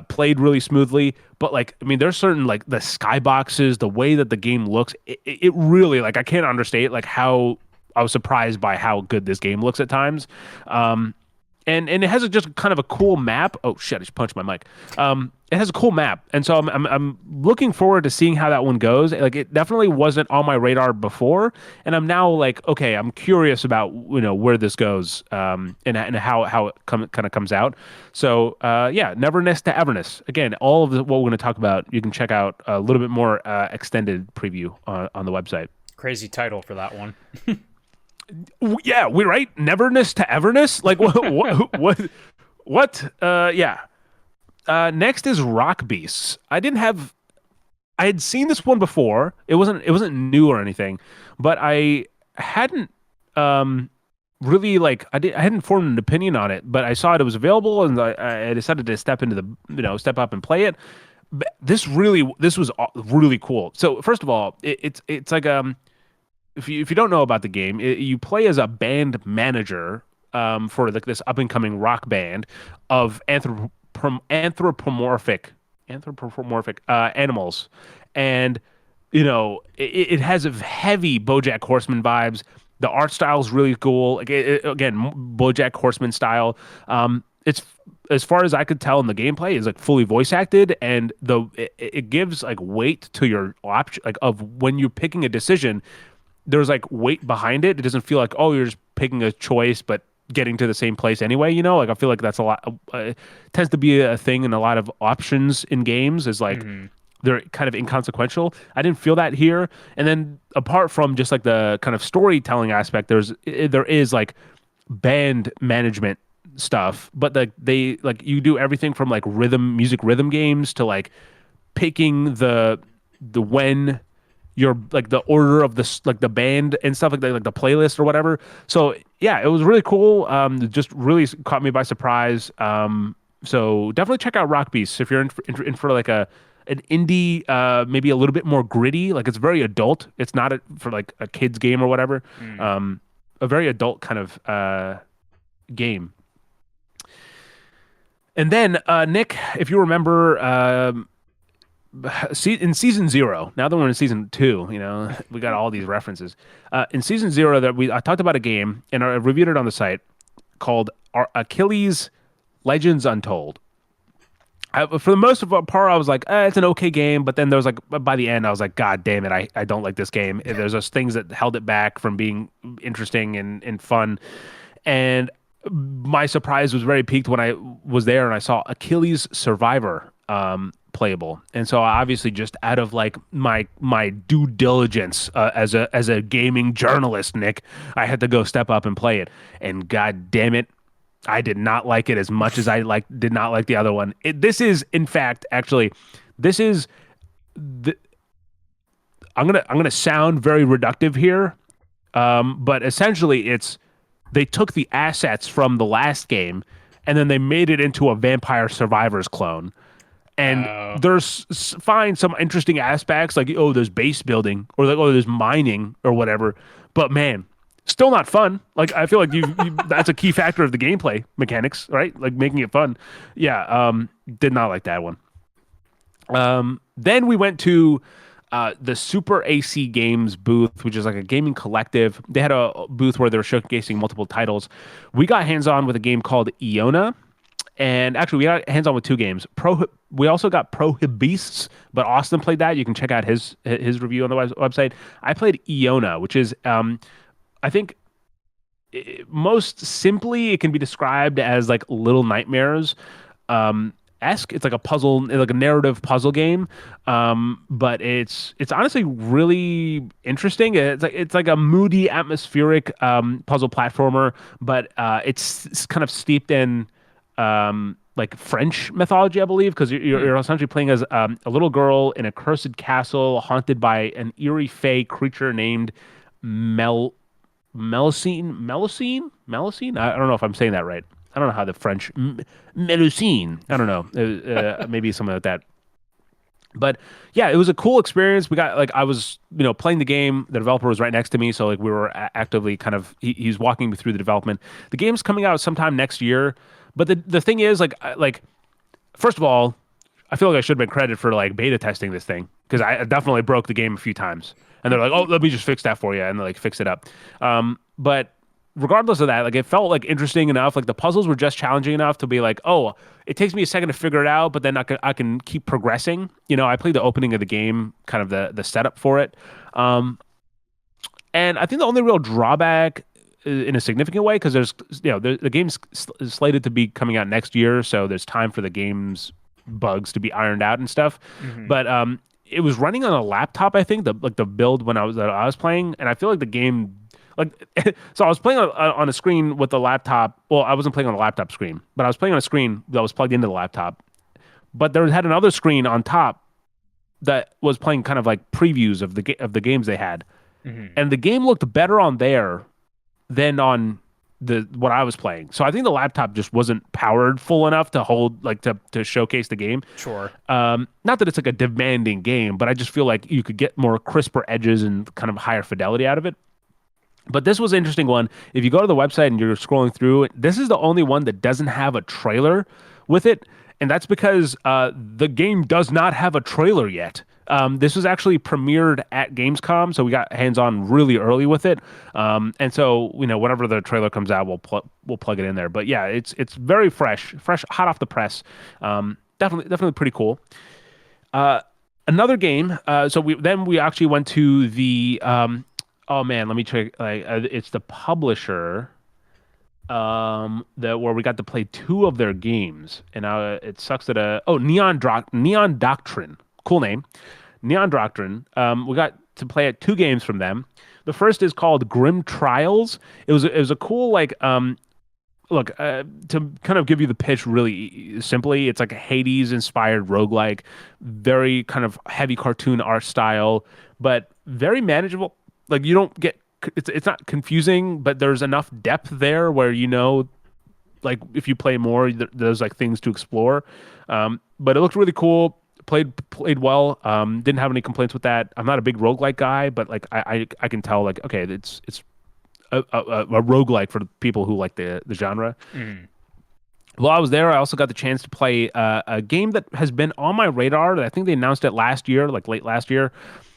played really smoothly. But like, I mean, there's certain like the skyboxes, the way that the game looks, it really, like, I can't understate like how I was surprised by how good this game looks at times. Um, and it has just kind of a cool map. Oh shit! I just punched my mic. It has a cool map, and so I'm looking forward to seeing how that one goes. Like it definitely wasn't on my radar before, and I'm now like, okay, I'm curious about where this goes, and how it kind of comes out. So yeah, Neverness to Everness. Again, all of what we're going to talk about, you can check out a little bit more extended preview on the website. Crazy title for that one. Yeah, we right. Neverness to Everness. Like what? Yeah. Next is Rock Beasts. I had seen this one before. It wasn't new or anything, but I hadn't really like I hadn't formed an opinion on it, but I saw it was available and I decided to step up and play it. But this was really cool. So first of all, it's like if you don't know about the game, you play as a band manager for like this up and coming rock band of anthropomorphic animals, and it has a heavy BoJack Horseman vibes. The art style is really cool. Like again, BoJack Horseman style. It's as far as I could tell in the gameplay is like fully voice acted, and it gives like weight to your option, like of when you're picking a decision there's like weight behind it. It doesn't feel like, oh, you're just picking a choice, but getting to the same place anyway. Like I feel like that's a lot, tends to be a thing in a lot of options in games is like Hmm. they're kind of inconsequential. I didn't feel that here. And then apart from just like the kind of storytelling aspect, there is like band management stuff, but like you do everything from like music rhythm games to like picking the when your like the order of this like the band and stuff like that, like the playlist or whatever. So yeah, it was really cool. It just really caught me by surprise. So definitely check out Rock Beasts if you're in for like an indie, maybe a little bit more gritty. Like it's very adult. It's not for like a kids game or whatever. Mm. A very adult kind of game. And then Nick, if you remember, in season zero, now that we're in season two, we got all these references. In season zero, I talked about a game and I reviewed it on the site called Achilles Legends Untold. For the most part, I was like, it's an okay game, but then there was like by the end, I was like, God damn it, I don't like this game. There's those things that held it back from being interesting and fun, and my surprise was very peaked when I was there and I saw Achilles Survivor playable. And so obviously just out of like my due diligence as a gaming journalist, Nick, I had to go step up and play it. And god damn it, I did not like it as much as I did not like the other one. This is in fact actually this is the I'm gonna sound very reductive here. But essentially they took the assets from the last game and then they made it into a Vampire Survivors clone. And Oh, there's find some interesting aspects like, oh, there's base building or like, oh, there's mining or whatever. But man, still not fun. Like I feel like you that's a key factor of the gameplay mechanics, right? Like making it fun. Yeah, did not like that one. Then we went to the Super AC Games booth, which is like a gaming collective. They had a booth where they were showcasing multiple titles. We got hands on with a game called Iona. And actually, we got hands on with two games. We also got Prohibists, but Austin played that. You can check out his review on the website. I played Iona, which is, I think, most simply, it can be described as like Little Nightmares. Esque. It's like a puzzle, like a narrative puzzle game. But it's honestly really interesting. It's like a moody, atmospheric puzzle platformer, but it's kind of steeped in like French mythology, I believe, because hmm. you're essentially playing as a little girl in a cursed castle haunted by an eerie fey creature named Mel Melusine. I don't know if I'm saying that right. I don't know how the French Melusine. I don't know. Maybe something like that. But yeah, it was a cool experience. We got like I was, playing the game. The developer was right next to me, so like we were actively kind of he's walking me through the development. The game's coming out sometime next year. But the thing is, like first of all, I feel like I should have been credited for like beta testing this thing because I definitely broke the game a few times. And they're like, "Oh, let me just fix that for you," and they like fix it up. but regardless of that, like it felt like interesting enough. Like the puzzles were just challenging enough to be like, oh, it takes me a second to figure it out, but then I can keep progressing. I played the opening of the game, kind of the setup for it. Um, and I think the only real drawback in a significant way, because the game's slated to be coming out next year, so there's time for the game's bugs to be ironed out and stuff. Hmm. But it was running on a laptop, I think, the build when I was playing, and I feel like the game like so I was playing on a screen with the laptop. Well, I wasn't playing on a laptop screen, but I was playing on a screen that was plugged into the laptop. But there had another screen on top that was playing kind of like previews of the games they had, Hmm. and the game looked better on there than on the what I was playing. So I think the laptop just wasn't powered full enough to hold like to showcase the game. Sure. Not that it's like a demanding game, but I just feel like you could get more crisper edges and kind of higher fidelity out of it. But this was an interesting one. If you go to the website and you're scrolling through it, this is the only one that doesn't have a trailer with it. And that's because the game does not have a trailer yet. This was actually premiered at Gamescom, so we got hands on really early with it. And so whenever the trailer comes out, we'll plug it in there. But yeah, it's very fresh, hot off the press. Definitely pretty cool. Uh, Another game. So we actually went to the oh man, let me check. Like it's the publisher that where we got to play two of their games, and it sucks that Neon Doctrine, cool name, Neon Doctrine. We got to play at two games from them. The first is called Grim Trials. It was a cool like look, to kind of give you the pitch really simply, it's like a Hades inspired roguelike, very kind of heavy cartoon art style, but very manageable. Like you don't get it's not confusing, but there's enough depth there where like if you play more, there's like things to explore. But it looked really cool. Played well. Didn't have any complaints with that. I'm not a big roguelike guy, but like I can tell like okay, it's a roguelike for people who like the genre. Hmm. While I was there, I also got the chance to play a game that has been on my radar. I think they announced it last year, like late last year,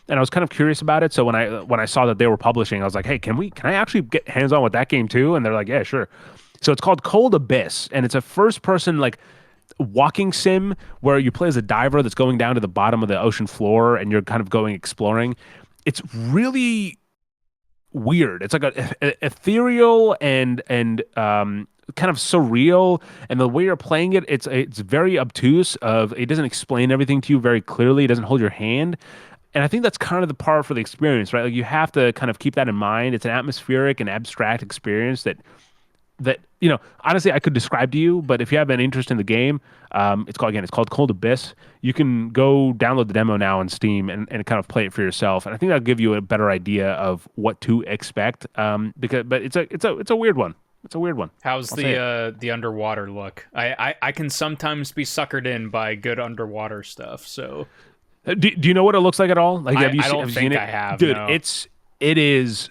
and I was kind of curious about it. So when I saw that they were publishing, I was like, "Hey, can I actually get hands on with that game too?" And they're like, "Yeah, sure." So it's called Cold Abyss, and it's a first person like walking sim where you play as a diver that's going down to the bottom of the ocean floor, and you're kind of going exploring. It's really weird. It's like ethereal and kind of surreal, and the way you're playing it, it's very obtuse. Of it doesn't explain everything to you very clearly. It doesn't hold your hand, and I think that's kind of the part for the experience, right? Like you have to kind of keep that in mind. It's an atmospheric and abstract experience that honestly I could describe to you, but if you have an interest in the game, it's called Cold Abyss. You can go download the demo now on Steam and kind of play it for yourself, and I think that'll give you a better idea of what to expect. But it's a weird one. It's a weird one. How's I'll say it. the underwater look? I can sometimes be suckered in by good underwater stuff. So Do you know what it looks like at all? Like I don't have you seen think it, I have. dude? No. It is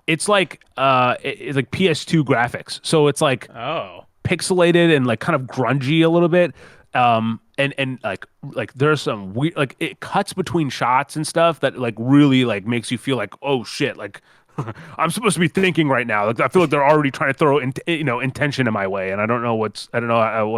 it's like it's like PS2 graphics, so it's like Oh. pixelated and like kind of grungy a little bit. And like there's some weird like it cuts between shots and stuff that like really like makes you feel like oh shit like I'm supposed to be thinking right now. Like I feel like they're already trying to throw intention in my way, and I don't know what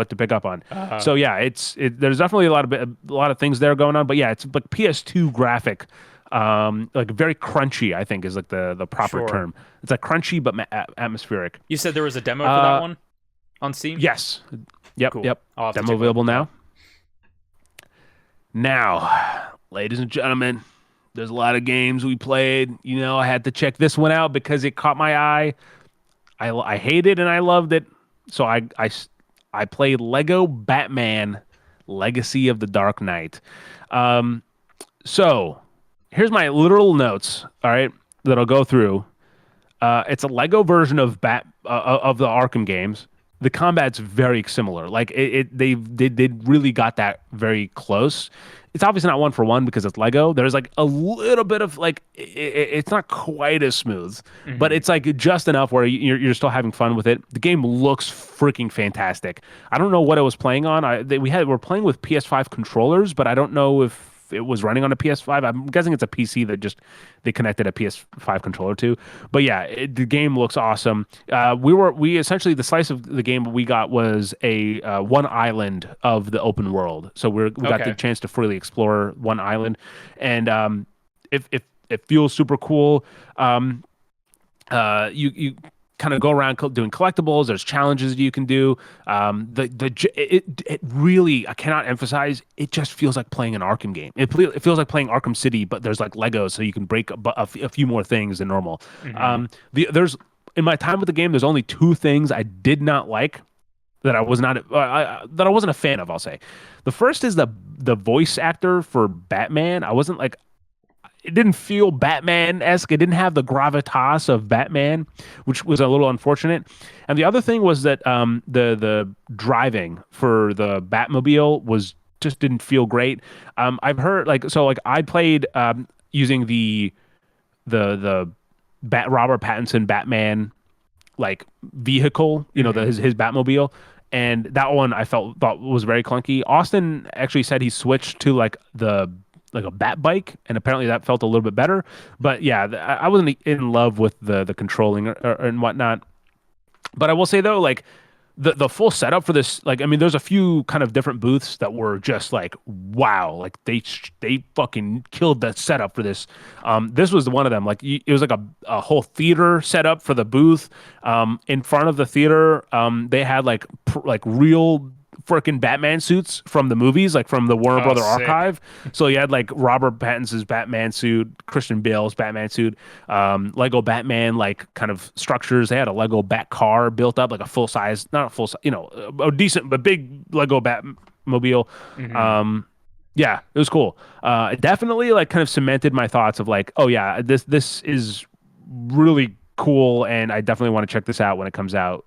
to pick up on. Uh, So yeah, there's definitely a lot of things there going on, but yeah, it's like PS2 graphic. Like very crunchy, I think is like the proper sure. term. It's like crunchy but atmospheric. You said there was a demo for that Uh, one on Steam? yes. Yep, Cool. yep. I'll have to Demo take a look available at that. now. Now, ladies and gentlemen, there's a lot of games we played. I had to check this one out because it caught my eye. I hated it and I loved it. So I played Lego Batman Legacy of the Dark Knight. Um, so here's my literal notes, all right, that I'll go through. It's a Lego version of the Arkham games. The combat's very similar. Like they really got that very close. It's obviously not one for one because it's Lego. There's like a little bit of like it's not quite as smooth, but Hmm. it's like just enough where you're still having fun with it. The game looks freaking fantastic. I don't know what I was playing on. We're playing with PS5 controllers, but I don't know if if it was running on a PS5. I'm guessing it's a PC that just they connected a PS5 controller to. But yeah, the game looks awesome. We essentially, the slice of the game we got was a one island of the open world. So we got the Okay. chance to freely explore one island, and it feels super cool. Um, you kind of go around doing collectibles. There's challenges that you can do. It really, I cannot emphasize, it just feels like playing an Arkham game. It feels like playing Arkham City, but there's like Legos, so you can break a few more things than normal. Hmm. There's in my time with the game, there's only two things I did not like that I was not that I wasn't a fan of. I'll say, the first is the voice actor for Batman. I wasn't like, it didn't feel Batman-esque. It didn't have the gravitas of Batman, which was a little unfortunate. And the other thing was that the driving for the Batmobile was just didn't feel great. I've heard like I played using the Robert Pattinson Batman like vehicle, his Batmobile, and that one I thought was very clunky. Austin actually said he switched to like a bat bike, and apparently that felt a little bit better. But yeah, I wasn't in love with the controlling and whatnot. But I will say though, like the full setup for this, like I mean, there's a few kind of different booths that were just like wow, like they fucking killed the setup for this. This was one of them. Like it was like a whole theater setup for the booth. In front of the theater, they had like real freaking Batman suits from the movies, like from the Warner Oh, Brother sick. archive. So you had like Robert Pattinson's Batman suit, Christian Bale's Batman suit, Lego Batman like kind of structures. They had a Lego Bat car built up, like a full size, not a full size, a decent but big Lego Batmobile. Hmm. Yeah, it was cool. It definitely like kind of cemented my thoughts of like, oh yeah, this is really cool, and I definitely want to check this out when it comes out.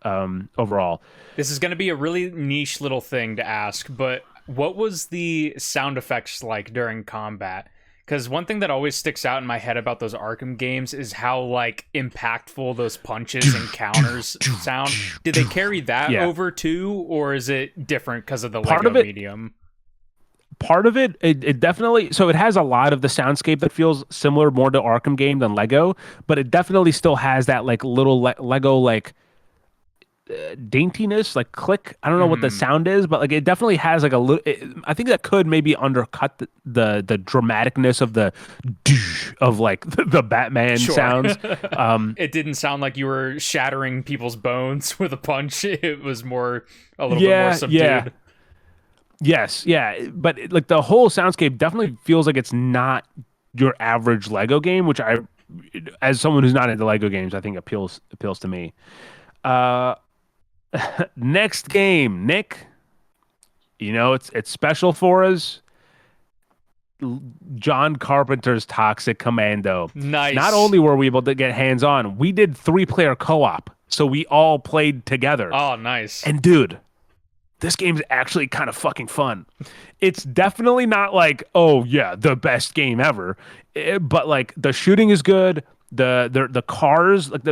Overall. This is going to be a really niche little thing to ask, but what was the sound effects like during combat? Because one thing that always sticks out in my head about those Arkham games is how like impactful those punches and counters sound. Did they carry that Yeah. over too, or is it different because of the Part Lego of it medium? it definitely, so it has a lot of the soundscape that feels similar more to Arkham game than Lego, but it definitely still has that like little Lego like daintiness, like click. I don't know what the Hmm. sound is, but like it definitely has like a little. I think that could maybe undercut the dramaticness of the of like the Batman Sure. sounds. Um, It didn't sound like you were shattering people's bones with a punch. It was more a little bit more yeah. subdued. Yes, yeah, but like the whole soundscape definitely feels like it's not your average Lego game, which as someone who's not into Lego games, I think appeals to me. Uh, Next game, Nick. It's special for us. John Carpenter's Toxic Commando. Not Nice. only were we able to get hands on, we did 3-player co-op, so we all played together. Oh, nice. And dude, this game's actually kind of fucking fun. It's definitely not like, oh yeah, the best game ever, but like the shooting is good. The cars, like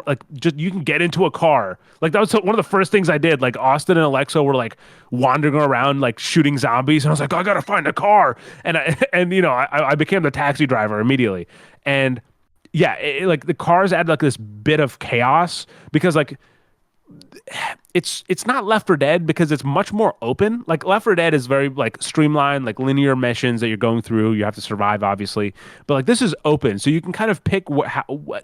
like just you can get into a car. Like that was one of the first things I did. Like Austin and Alexa were like wandering around like shooting zombies, and I was like, I gotta find a car, and I became the taxi driver immediately, and yeah, like the cars add like this bit of chaos because like it's not Left 4 Dead because it's much more open. Like Left 4 Dead is very like streamlined, like linear missions that you're going through. You have to survive, obviously, but like this is open, so you can kind of pick what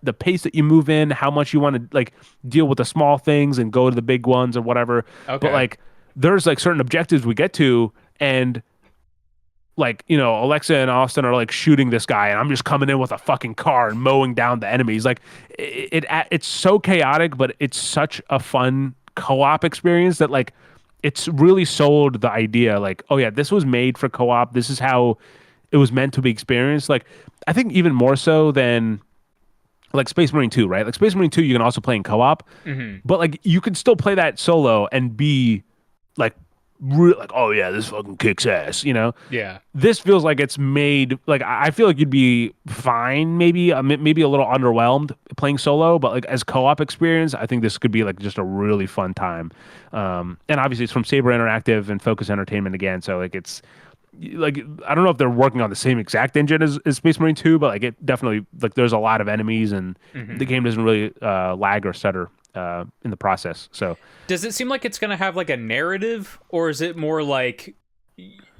the pace that you move in, how much you want to like deal with the small things and go to the big ones or whatever. But Okay. like there's like certain objectives we get to, and like Alexa and Austin are like shooting this guy, and I'm just coming in with a fucking car and mowing down the enemies. Like it's so chaotic, but it's such a fun co-op experience that like it's really sold the idea like, oh yeah, this was made for co-op. This is how it was meant to be experienced. Like I think even more so than like Space Marine 2, right? Like Space Marine 2 you can also play in co-op, Hmm. but like you can still play that solo and be like like, oh yeah, this fucking kicks ass. Yeah. This feels like it's made like I feel like you'd be fine, maybe maybe a little underwhelmed playing solo, but like as co-op experience, I think this could be like just a really fun time. And obviously it's from Saber Interactive and Focus Entertainment again, so like like I don't know if they're working on the same exact engine as Space Marine 2, but like it definitely like there's a lot of enemies and the Hmm. game doesn't really lag or stutter in the process. So Does it seem like it's going to have like a narrative, or is it more like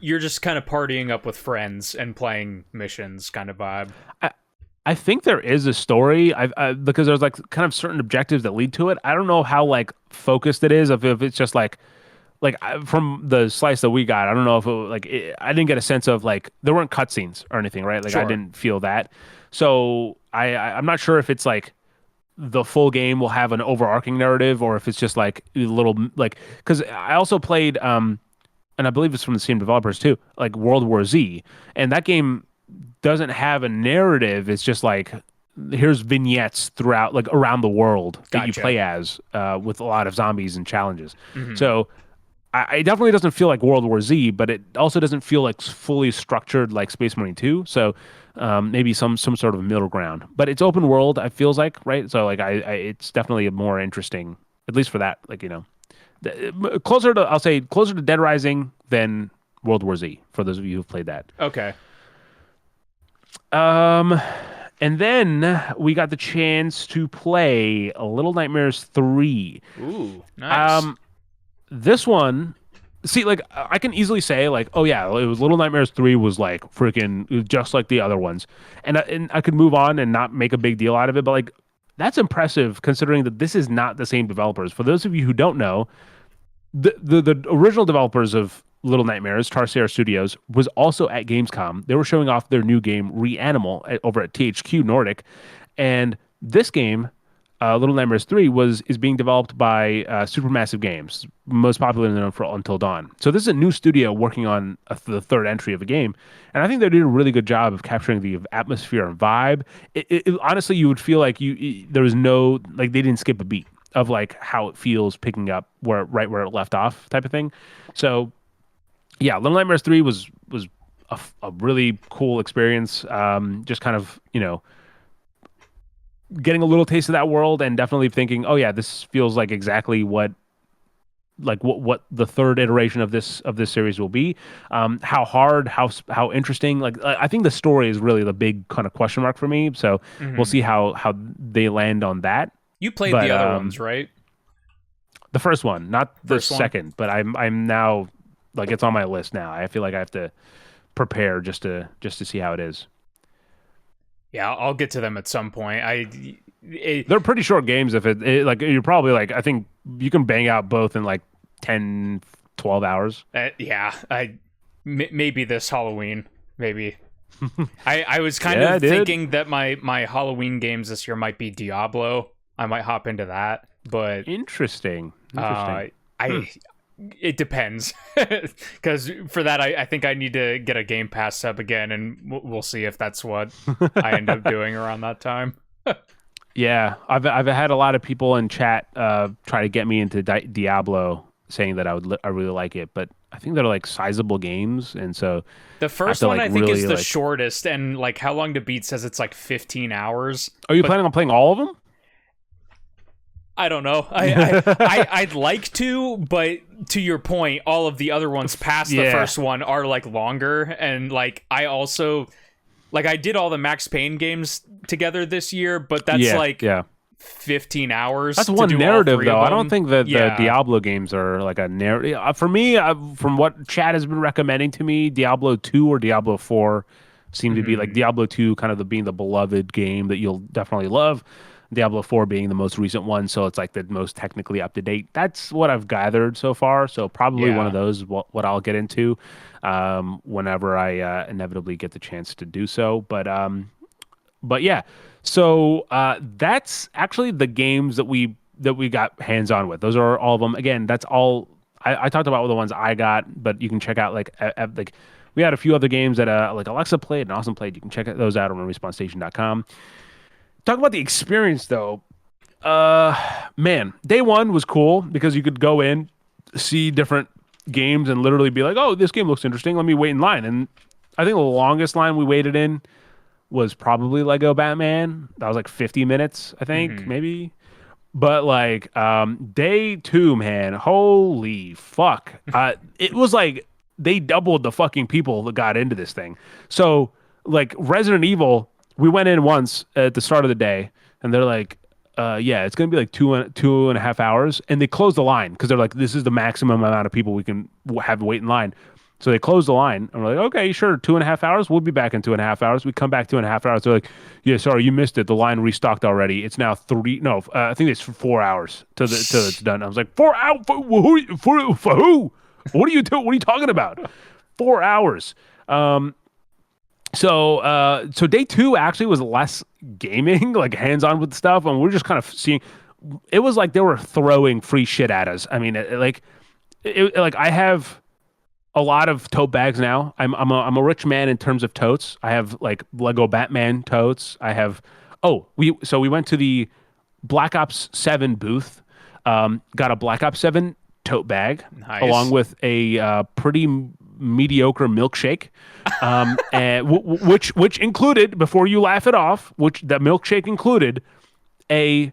you're just kind of partying up with friends and playing missions kind of vibe? I I think there is a story. Because there's like kind of certain objectives that lead to it. I don't know how like focused it is. If it's just from the slice that we got, I don't know if I didn't get a sense of like there weren't cutscenes or anything, right? Like I Sure. didn't feel that. So I'm not sure if it's like the full game will have an overarching narrative or if it's just like a little like because I also played and I believe it's from the same developers too, like World War Z, and that game doesn't have a narrative. It's just like here's vignettes throughout like around the world that you Gotcha. play as with a lot of zombies and challenges. Hmm. So it definitely doesn't feel like World War Z, but it also doesn't feel like fully structured like Space Marine 2. So maybe some sort of middle ground. But it's open world. It feels like right. So like it's definitely a more interesting, at least for that. Like closer to I'll say closer to Dead Rising than World War Z for those of you who've played that. Okay. Um, and then we got the chance to play Little Nightmares 3. Ooh, nice. Um, this one, see, like I can easily say, like, oh yeah, it was Little Nightmares 3 was like freaking just like the other ones, and I could move on and not make a big deal out of it, but like that's impressive considering that this is not the same developers. For those of you who don't know, the original developers of Little Nightmares, Tarsier Studios, was also at Gamescom. They were showing off their new game Reanimal over at THQ Nordic, and this game, Little Nightmares 3, was is being developed by Supermassive Games, most popularly known for Until Dawn. So this is a new studio working on the third entry of a game, and I think they did a really good job of capturing the atmosphere and vibe. Honestly, you would feel like there was no like they didn't skip a beat of like how it feels picking up where it left off type of thing. So yeah, Little Nightmares 3 was a really cool experience. Just kind of, getting a little taste of that world and definitely thinking, oh yeah, this feels like exactly what the third iteration of this series will be. How hard, how interesting. Like I think the story is really the big kind of question mark for me. So we'll Hmm. see how they land on that. You played But the other ones, right? the first one, not the First one. second, but I'm now like it's on my list now. I feel like I have to prepare just to see how it is. Yeah, I'll get to them at some point. It, They're pretty short games if like you're probably like I think you can bang out both in like 10, 12 hours. yeah, maybe this Halloween, maybe. I was kind Yeah, of dude. thinking that my Halloween games this year might be Diablo. I might hop into that, but Interesting. uh, Interesting. Hmm. I it depends because for that I think I need to get a Game Pass sub again, and we'll see if that's what I end up doing around that time. Yeah, I've had a lot of people in chat try to get me into Diablo, saying that I really like it, but I think they're like sizable games, and so The I have first to one like I think is really the like. shortest, and like how long to beat says it's like 15 hours. Are you But planning on playing all of them? I don't know. I'd like to, but to your point, all of the other ones past the Yeah, first one are like longer, and like I also like I did all the Max Payne games together this year, but that's yeah, like yeah. 15 hours That's to one do all narrative, three of though. I don't them. think that the Yeah. Diablo games are like a narrative. For me, from what chat has been recommending to me, Diablo 2 or Diablo 4 seem to be like Hmm. Diablo 2 kind of being the beloved game that you'll definitely love. Diablo 4 being the most recent one, so it's like the most technically up to date. That's what I've gathered so far. So probably one of Yeah. those is what I'll get into whenever I inevitably get the chance to do so. But yeah, so that's actually the games that we got hands on with. Those are all of them. Again, that's all I talked about the ones I got, but you can check out like we had a few other games that like Alexa played and Awesome played. You can check those out on respawnstation.com. Talk about the experience though. Uh, man, day one was cool because you could go in, see different games, and literally be like, "Oh, this game looks interesting. Let me wait in line." And I think the longest line we waited in was probably Lego Batman. That was like 50 minutes, I think, Hmm. maybe. But like day two, man, holy fuck. It was like they doubled the fucking people that got into this thing. So like Resident Evil, we went in once at the start of the day, and they're like, yeah, it's gonna be like 2.5 hours, and they closed the line because they're like, this is the maximum amount of people we can have wait in line. So they closed the line, and we're like, okay, sure, 2.5 hours. We'll be back in 2.5 hours. We come back 2.5 hours. They're like, yeah, sorry, you missed it. The line restocked already. It's now three. No, I think it's 4 hours till it's done. I was like, 4 hours for who? What are you doing? What are you talking about? 4 hours. So day two actually was less gaming, like hands-on with stuff, and we're just kind of seeing. It was like they were throwing free shit at us. I mean, like I have a lot of tote bags now. I'm a rich man in terms of totes. I have like Lego Batman totes. I have. We went to the Black Ops 7 booth. Got a Black Ops 7 tote bag along Nice. with a pretty mediocre milkshake, and which included, before you laugh it off, which that milkshake included a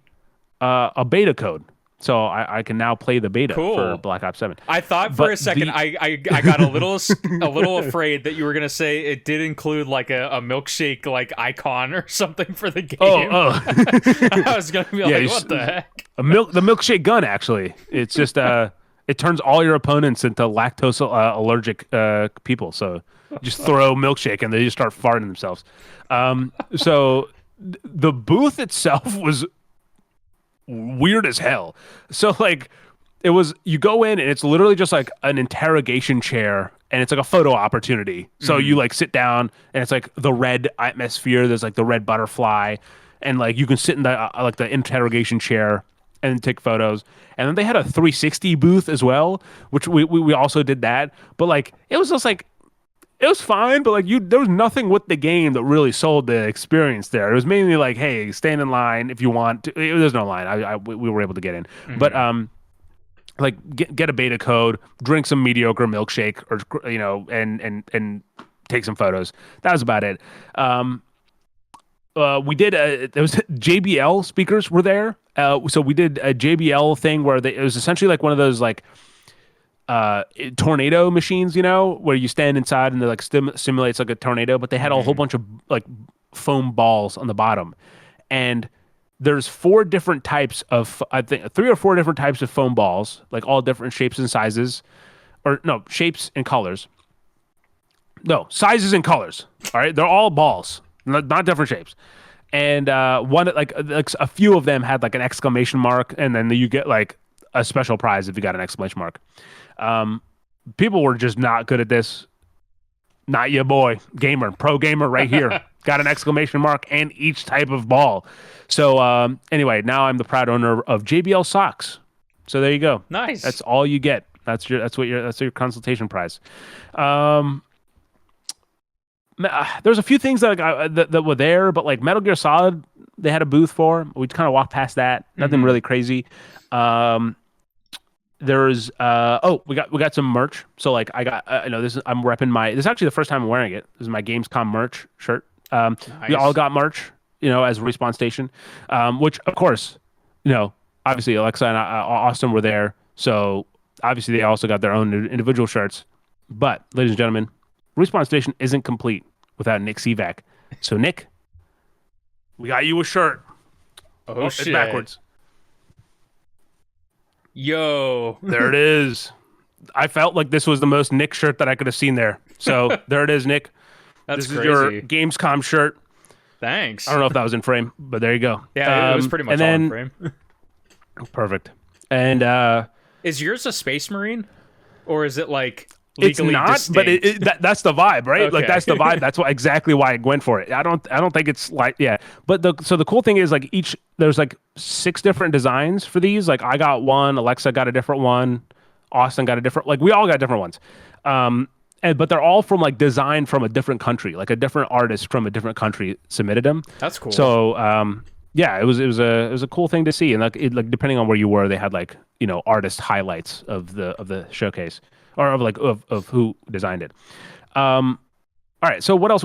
beta code, so I can now play the beta for Cool. Black Ops 7. I thought for But a second the I got a little afraid that you were gonna say it did include like a milkshake like icon or something for the game. oh I was gonna be yeah, like, what the heck? the milkshake gun actually. It's just it turns all your opponents into lactose allergic people. So you just throw milkshake and they just start farting themselves. So the booth itself was weird as hell. So like it was, you go in and it's literally just like an interrogation chair and it's like a photo opportunity. So you like sit down and it's like the red atmosphere. There's like the red butterfly, and like you can sit in the like the interrogation chair and take photos. And then they had a 360 booth as well, which we also did that. But like it was just like it was fine, but like there was nothing with the game that really sold the experience there. It was mainly like, hey, stand in line if you want to. There's no line. We were able to get in, but like get a beta code, drink some mediocre milkshake, or and take some photos. That was about it. We did there was JBL speakers were there. So we did a JBL thing where it was essentially like one of those like tornado machines, where you stand inside and they like simulates like a tornado, but they had a whole bunch of like foam balls on the bottom. And there's four different types of, I think 3 or 4 different types of foam balls, like all different shapes and sizes, or no, shapes and colors. No, sizes and colors. All right. They're all balls, not different shapes. And one like a few of them had like an exclamation mark, and then you get like a special prize if you got an exclamation mark. People were just not good at this. Not your boy, gamer, pro gamer, right here. Got an exclamation mark and each type of ball. So anyway, now I'm the proud owner of JBL socks. So there you go. Nice. That's all you get. That's your consultation prize. There's a few things that were there, but like Metal Gear Solid, they had a booth for. We kind of walked past that. Nothing really crazy. There's we got some merch. So like I got I'm repping this is actually the first time I'm wearing it. This is my Gamescom merch shirt. Nice. We all got merch, as Respawn Station, which of course, obviously Alexa and Austin were there. So obviously they also got their own individual shirts. But ladies and gentlemen, Respawn Station isn't complete without Nick Sivak. So Nick, we got you a shirt. Oh shit. It's backwards. Yo. There it is. I felt like this was the most Nick shirt that I could have seen there. So there it is, Nick. That's this crazy. is your Gamescom shirt. Thanks. I don't know if that was in frame, but there you go. Yeah, it was pretty much all in frame. Perfect. And is yours a Space Marine? Or is it like it's legally not, distinct? but that's the vibe, right? Like Okay. that's the vibe. That's exactly why I went for it. I don't think it's like, yeah. But the cool thing is like there's like 6 different designs for these. Like I got one, Alexa got a different one, Austin got a different, like we all got different ones. But they're all from like designed from a different country, like a different artist from a different country submitted them. That's cool. So yeah, it was a cool thing to see, and like depending on where you were, they had like artist highlights of the showcase, or of who designed it. All right, so what else?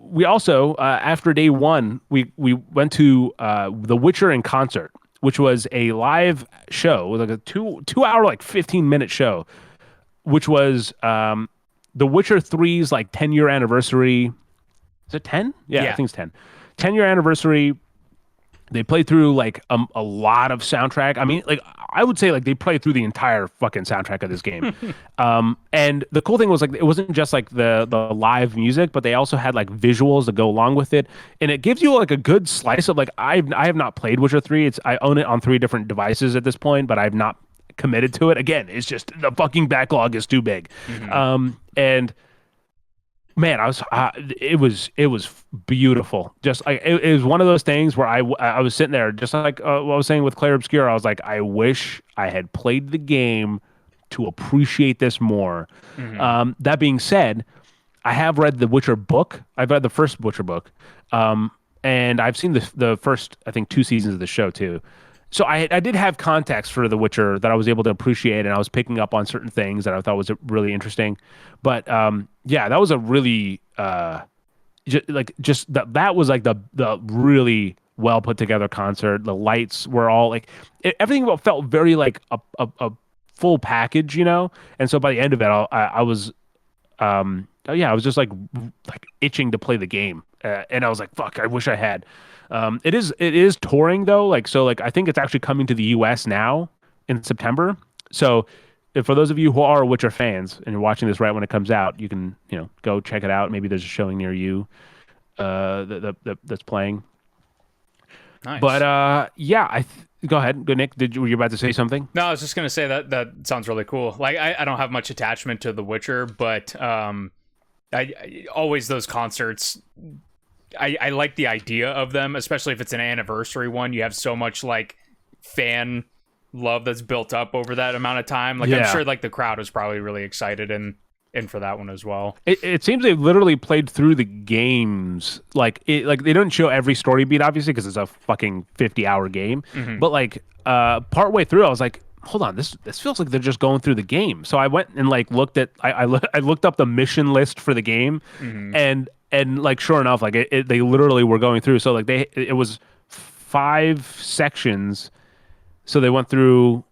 We also after day one, we went to The Witcher in concert, which was a live show, like a 2 hour like 15-minute show, which was The Witcher three's like 10-year anniversary. Is it 10? Yeah, I Yeah. think it's 10. 10-year anniversary. They played through like a lot of soundtrack. I mean, like I would say like they played through the entire fucking soundtrack of this game. And the cool thing was like it wasn't just like the live music, but they also had like visuals that go along with it, and it gives you like a good slice of like I have not played Witcher 3. It's I own it on 3 different devices at this point, but I've not committed to it. Again, it's just the fucking backlog is too big. Hmm. And man, it was beautiful. Just like it was one of those things where I was sitting there, just like what I was saying with Claire Obscura. I was like, I wish I had played the game to appreciate this more. Hmm. That being said, I have read the Witcher book. I've read the first Witcher book, and I've seen the first I think 2 seasons of the show too. So I did have context for The Witcher that I was able to appreciate, and I was picking up on certain things that I thought was really interesting. But yeah, that was a really just that was like the really well put together concert. The lights were all like everything felt very like a full package, you know. And so by the end of it, I was oh yeah, I was just like itching to play the game, and I was like, fuck, I wish I had. It is touring though, like so like I think it's actually coming to the U.S. now in September. So if for those of you who are Witcher fans and you're watching this right when it comes out, you can go check it out. Maybe there's a showing near you that's playing. But Nice. yeah, go ahead, go Nick. Were you about to say something? No, I was just gonna say that sounds really cool. Like I don't have much attachment to The Witcher, but I always those concerts. I like the idea of them, especially if it's an anniversary one. You have so much like fan love that's built up over that amount of time. Like I'm Yeah. sure like the crowd was probably really excited and for that one as well. It seems they literally played through the games like they don't show every story beat obviously because it's a fucking 50-hour game, Hmm. but like part way through I was like, hold on, this feels like they're just going through the game. So I went and like looked at I looked up the mission list for the game, Hmm. and like sure enough like they literally were going through. So like it was 5 sections. So they went through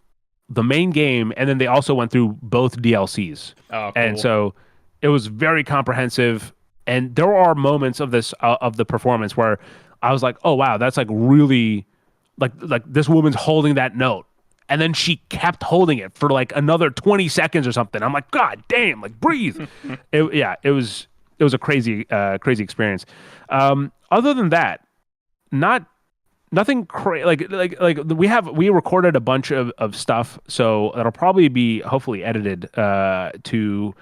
the main game, and then they also went through both DLCs. Oh, And cool. so it was very comprehensive. And there are moments of this of the performance where I was like, "Oh wow, that's like really like this woman's holding that note." And then she kept holding it for like another 20 seconds or something. I'm like, "God damn, like breathe." Yeah, it was a crazy experience. Other than that, not nothing crazy like we recorded a bunch of stuff, so that'll probably be hopefully edited to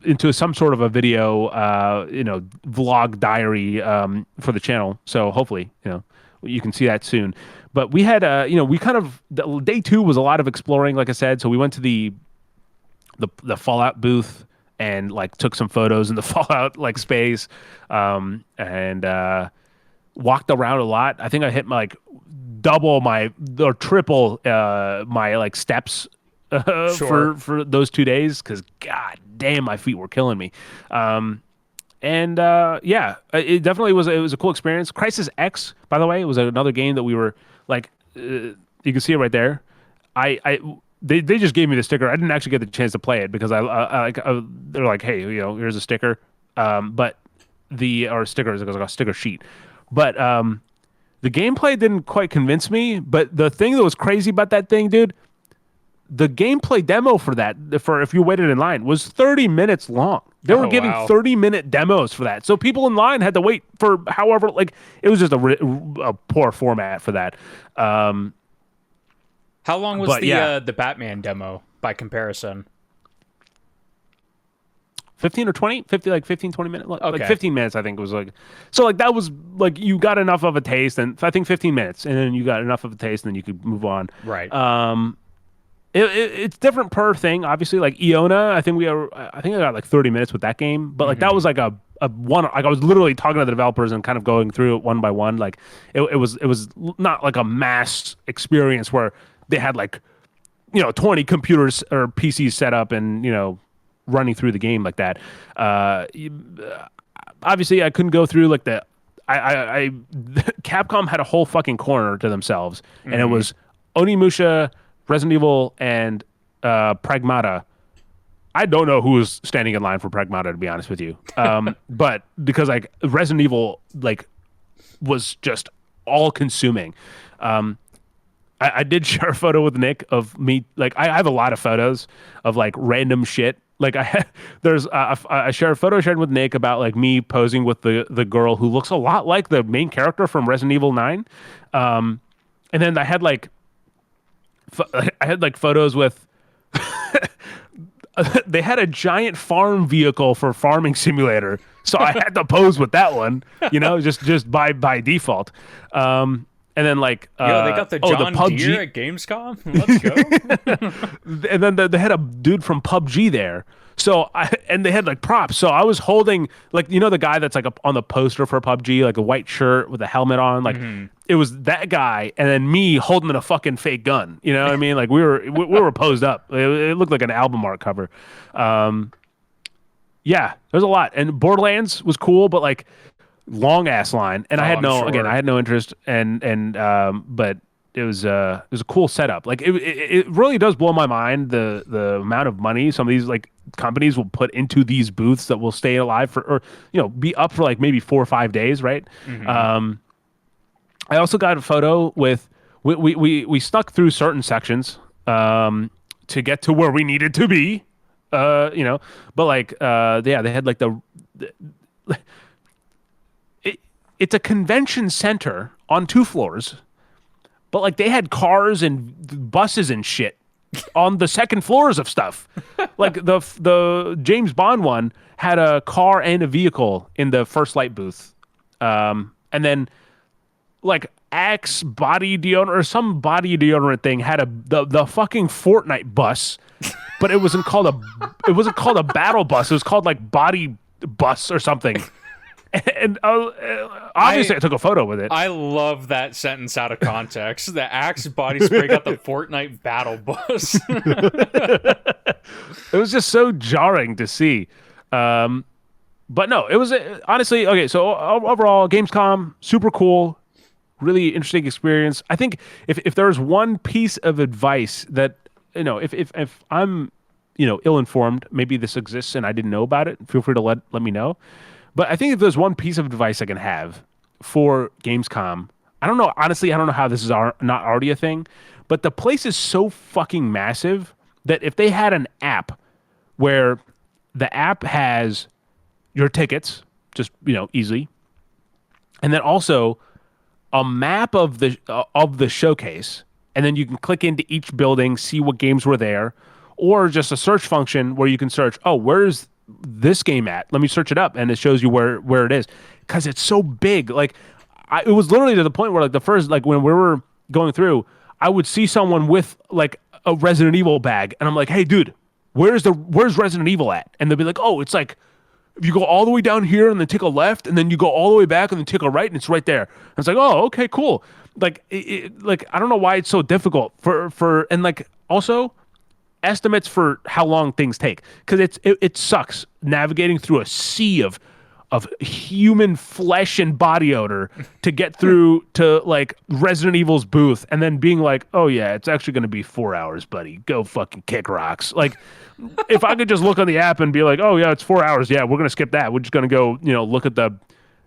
into some sort of a video vlog diary for the channel, so hopefully you can see that soon. But we had we kind of day two was a lot of exploring, like I said. So we went to the Fallout booth and like took some photos in the Fallout like space, and walked around a lot. I think I hit my like double my or triple my like steps Sure. for those 2 days because god damn my feet were killing me. And yeah, it definitely was a cool experience. Crisis X, by the way, was another game that we were like, you can see it right there. I they just gave me the sticker. I didn't actually get the chance to play it because they're like, hey, here's a sticker, but the or stickers it was like a sticker sheet, but the gameplay didn't quite convince me. But the thing that was crazy about that thing, dude, the gameplay demo for that, for if you waited in line, was 30 minutes long. They were Oh giving wow. 30-minute demos for that. So people in line had to wait for however, like, it was just a poor format for that. How long was But yeah, the Batman demo by comparison? 15 or 20, 50, like 15, 20 minutes, like Okay. 15 minutes, I think was like, so like that was like, you got enough of a taste, and I think 15 minutes, and then you got enough of a taste, and then you could move on. Right. It's different per thing, obviously. Like Iona, I think I got like 30 minutes with that game, but like that Hmm. was like a one. Like I was literally talking to the developers and kind of going through it one by one. Like it was not like a mass experience where they had like 20 computers or PCs set up and running through the game like that. Obviously, I couldn't go through like I Capcom had a whole fucking corner to themselves, and it Hmm. was Onimusha, Resident Evil, and Pragmata I don't know who was standing in line for Pragmata, to be honest with you. But because like Resident Evil like was just all consuming. Um, I did share a photo with Nick of me. Like I have a lot of photos of like random shit. Like I share a photo shared with Nick about like me posing with the girl who looks a lot like the main character from Resident Evil 9. And then I had like photos with they had a giant farm vehicle for farming simulator, so I had to pose with that one, just by default. And then like Yo, they got the the John PUBG, Deere at Gamescom. Let's go. and then they had a dude from PUBG there. And they had like props. So I was holding like the guy that's like on the poster for PUBG, like a white shirt with a helmet on, like it was that guy, and then me holding a fucking fake gun. You know what I mean? Like we were posed up. It looked like an album art cover. Yeah, there's a lot, and Borderlands was cool, but like long ass line, and Oh, I'm I sure. had no interest, but it was a cool setup. Like it really does blow my mind the amount of money some of these like companies will put into these booths that will stay alive for or be up for like maybe 4 or 5 days, right? Hmm. Um, I also got a photo with we snuck through certain sections to get to where we needed to be, but like yeah, they had like it's a convention center on 2 floors, but like they had cars and buses and shit on the second floors of stuff. Like the James Bond one had a car and a vehicle in the First Light booth, and then like Axe body deodorant or some body deodorant thing had the fucking Fortnite bus, but it wasn't called a battle bus. It was called like body bus or something. And obviously, I took a photo with it. I love that sentence out of context. The Axe body spray got the Fortnite battle bus. It was just so jarring to see. But no, it was honestly okay. So overall, Gamescom super cool, really interesting experience. I think if there's one piece of advice that if I'm ill informed, maybe this exists and I didn't know about it. Feel free to let me know. But I think if there's one piece of advice I can have for Gamescom, I don't know. Honestly, I don't know how this is not already a thing, but the place is so fucking massive that if they had an app where the app has your tickets, just easily, and then also a map of the showcase, and then you can click into each building, see what games were there, or just a search function where you can search, oh, where's this game at? Let me search it up, and it shows you where it is because it's so big. Like, it was literally to the point where like the first like when we were going through, I would see someone with like a Resident Evil bag, and I'm like, hey, dude, where's Resident Evil at? And they'll be like, oh, it's like if you go all the way down here and then take a left, and then you go all the way back and then take a right, and it's right there. And it's like, oh, okay, cool. Like, like I don't know why it's so difficult for and like also estimates for how long things take because it sucks navigating through a sea of human flesh and body odor to get through to like Resident Evil's booth and then being like, oh yeah, it's actually going to be 4 hours, buddy. Go fucking kick rocks. Like, if I could just look on the app and be like, oh yeah, it's 4 hours. Yeah, we're going to skip that. We're just going to go, look at the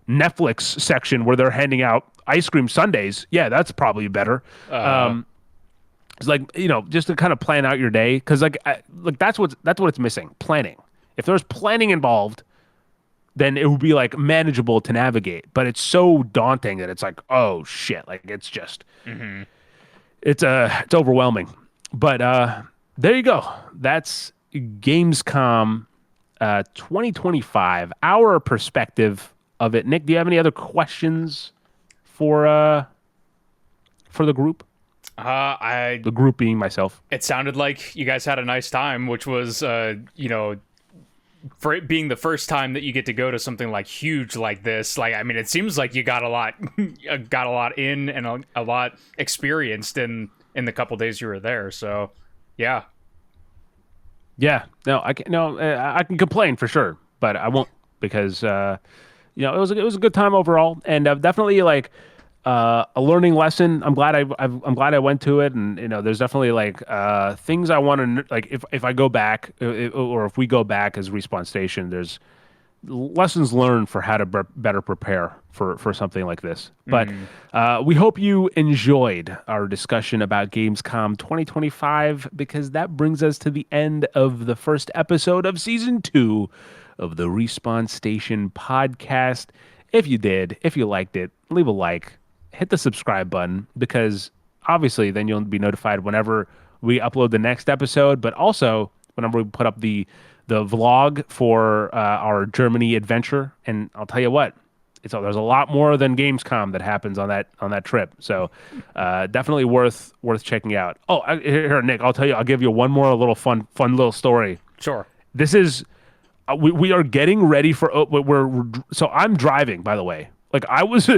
Netflix section where they're handing out ice cream sundaes. Yeah, that's probably better. uh, It's like just to kind of plan out your day because like that's what it's missing, planning. If there's planning involved, then it would be like manageable to navigate. But it's so daunting that it's like, oh shit, like it's just mhm. it's overwhelming. But there you go. That's Gamescom 2025. Our perspective of it. Nick, do you have any other questions for the group? I The group being myself. It sounded like you guys had a nice time, which was for it being the first time that you get to go to something like huge like this. Like, I mean, it seems like you got a lot got a lot in and a lot experienced in the couple days you were there. So, yeah. Yeah, no, I can no, I can complain for sure, but I won't because it was a good time overall, and definitely like a learning lesson. I'm glad I'm glad I went to it, and there's definitely like things I want to like if I go back or if we go back as Respawn Station, there's lessons learned for how to better prepare for something like this. But we hope you enjoyed our discussion about Gamescom 2025 because that brings us to the end of the first episode of season 2 of the Respawn Station podcast. If you did, if you liked it, leave a like, hit the subscribe button because obviously then you'll be notified whenever we upload the next episode, but also whenever we put up the vlog for our Germany adventure. And I'll tell you what, there's a lot more than Gamescom that happens on that trip. So definitely worth checking out. Oh, here, Nick, I'll tell you, I'll give you one more little fun little story. Sure. This is we are getting ready for so I'm driving, by the way. Like I was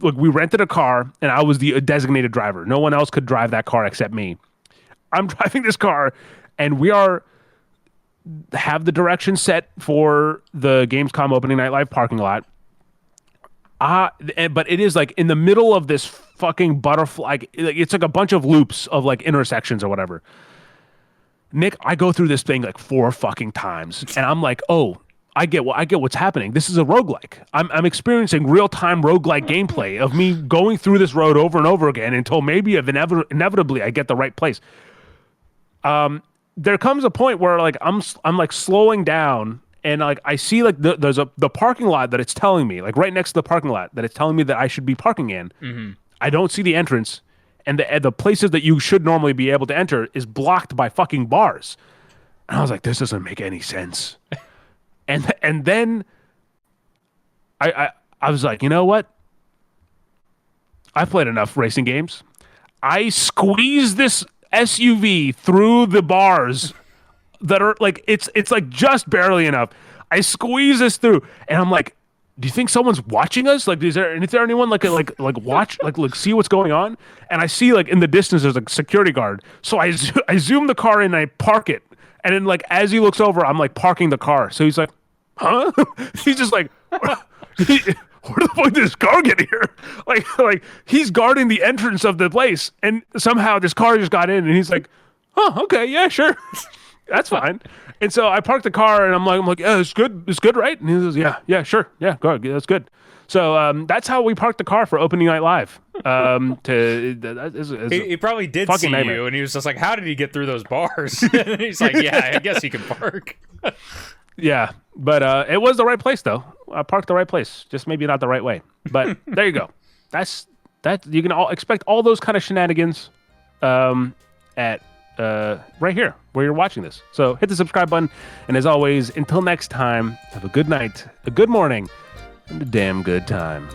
like we rented a car and I was the designated driver. No one else could drive that car except me. I'm driving this car and we have the direction set for the Gamescom opening night live parking lot. But it is like in the middle of this fucking butterfly. Like, it's like a bunch of loops of like intersections or whatever. Nick, I go through this thing like 4 fucking times, and I'm like, oh, I get what's happening. This is a roguelike. I'm experiencing real-time roguelike gameplay of me going through this road over and over again until maybe inevitably I get the right place. There comes a point where like I'm like slowing down and like I see like there's the parking lot that it's telling me, like right next to the parking lot that it's telling me that I should be parking in. Mm-hmm. I don't see the entrance, and the places that you should normally be able to enter is blocked by fucking bars. And I was like, this doesn't make any sense. and then I was like, you know what? I've played enough racing games. I squeeze this SUV through the bars that are like it's like just barely enough. I squeeze this through, and I'm like, do you think someone's watching us? Like, is there anyone like watch like see what's going on? And I see like in the distance there's a security guard. So I zoom the car in and I park it, and then like as he looks over, I'm like parking the car. So he's like, huh? He's just like, where the fuck did this car get here? Like he's guarding the entrance of the place, and somehow this car just got in, and he's like, oh, okay, yeah, sure. That's fine. And so I parked the car, and I'm like, yeah, it's good, right? And he says, yeah, sure, yeah, go ahead, that's good. So that's how we parked the car for opening night live. He probably did see nightmare. You, and he was just like, how did he get through those bars? And he's like, yeah, I guess he can park. Yeah, but it was the right place though. I parked the right place, just maybe not the right way. But there you go. That's you can all expect all those kind of shenanigans at right here where you're watching this. So hit the subscribe button, and as always, until next time, have a good night, a good morning, and a damn good time.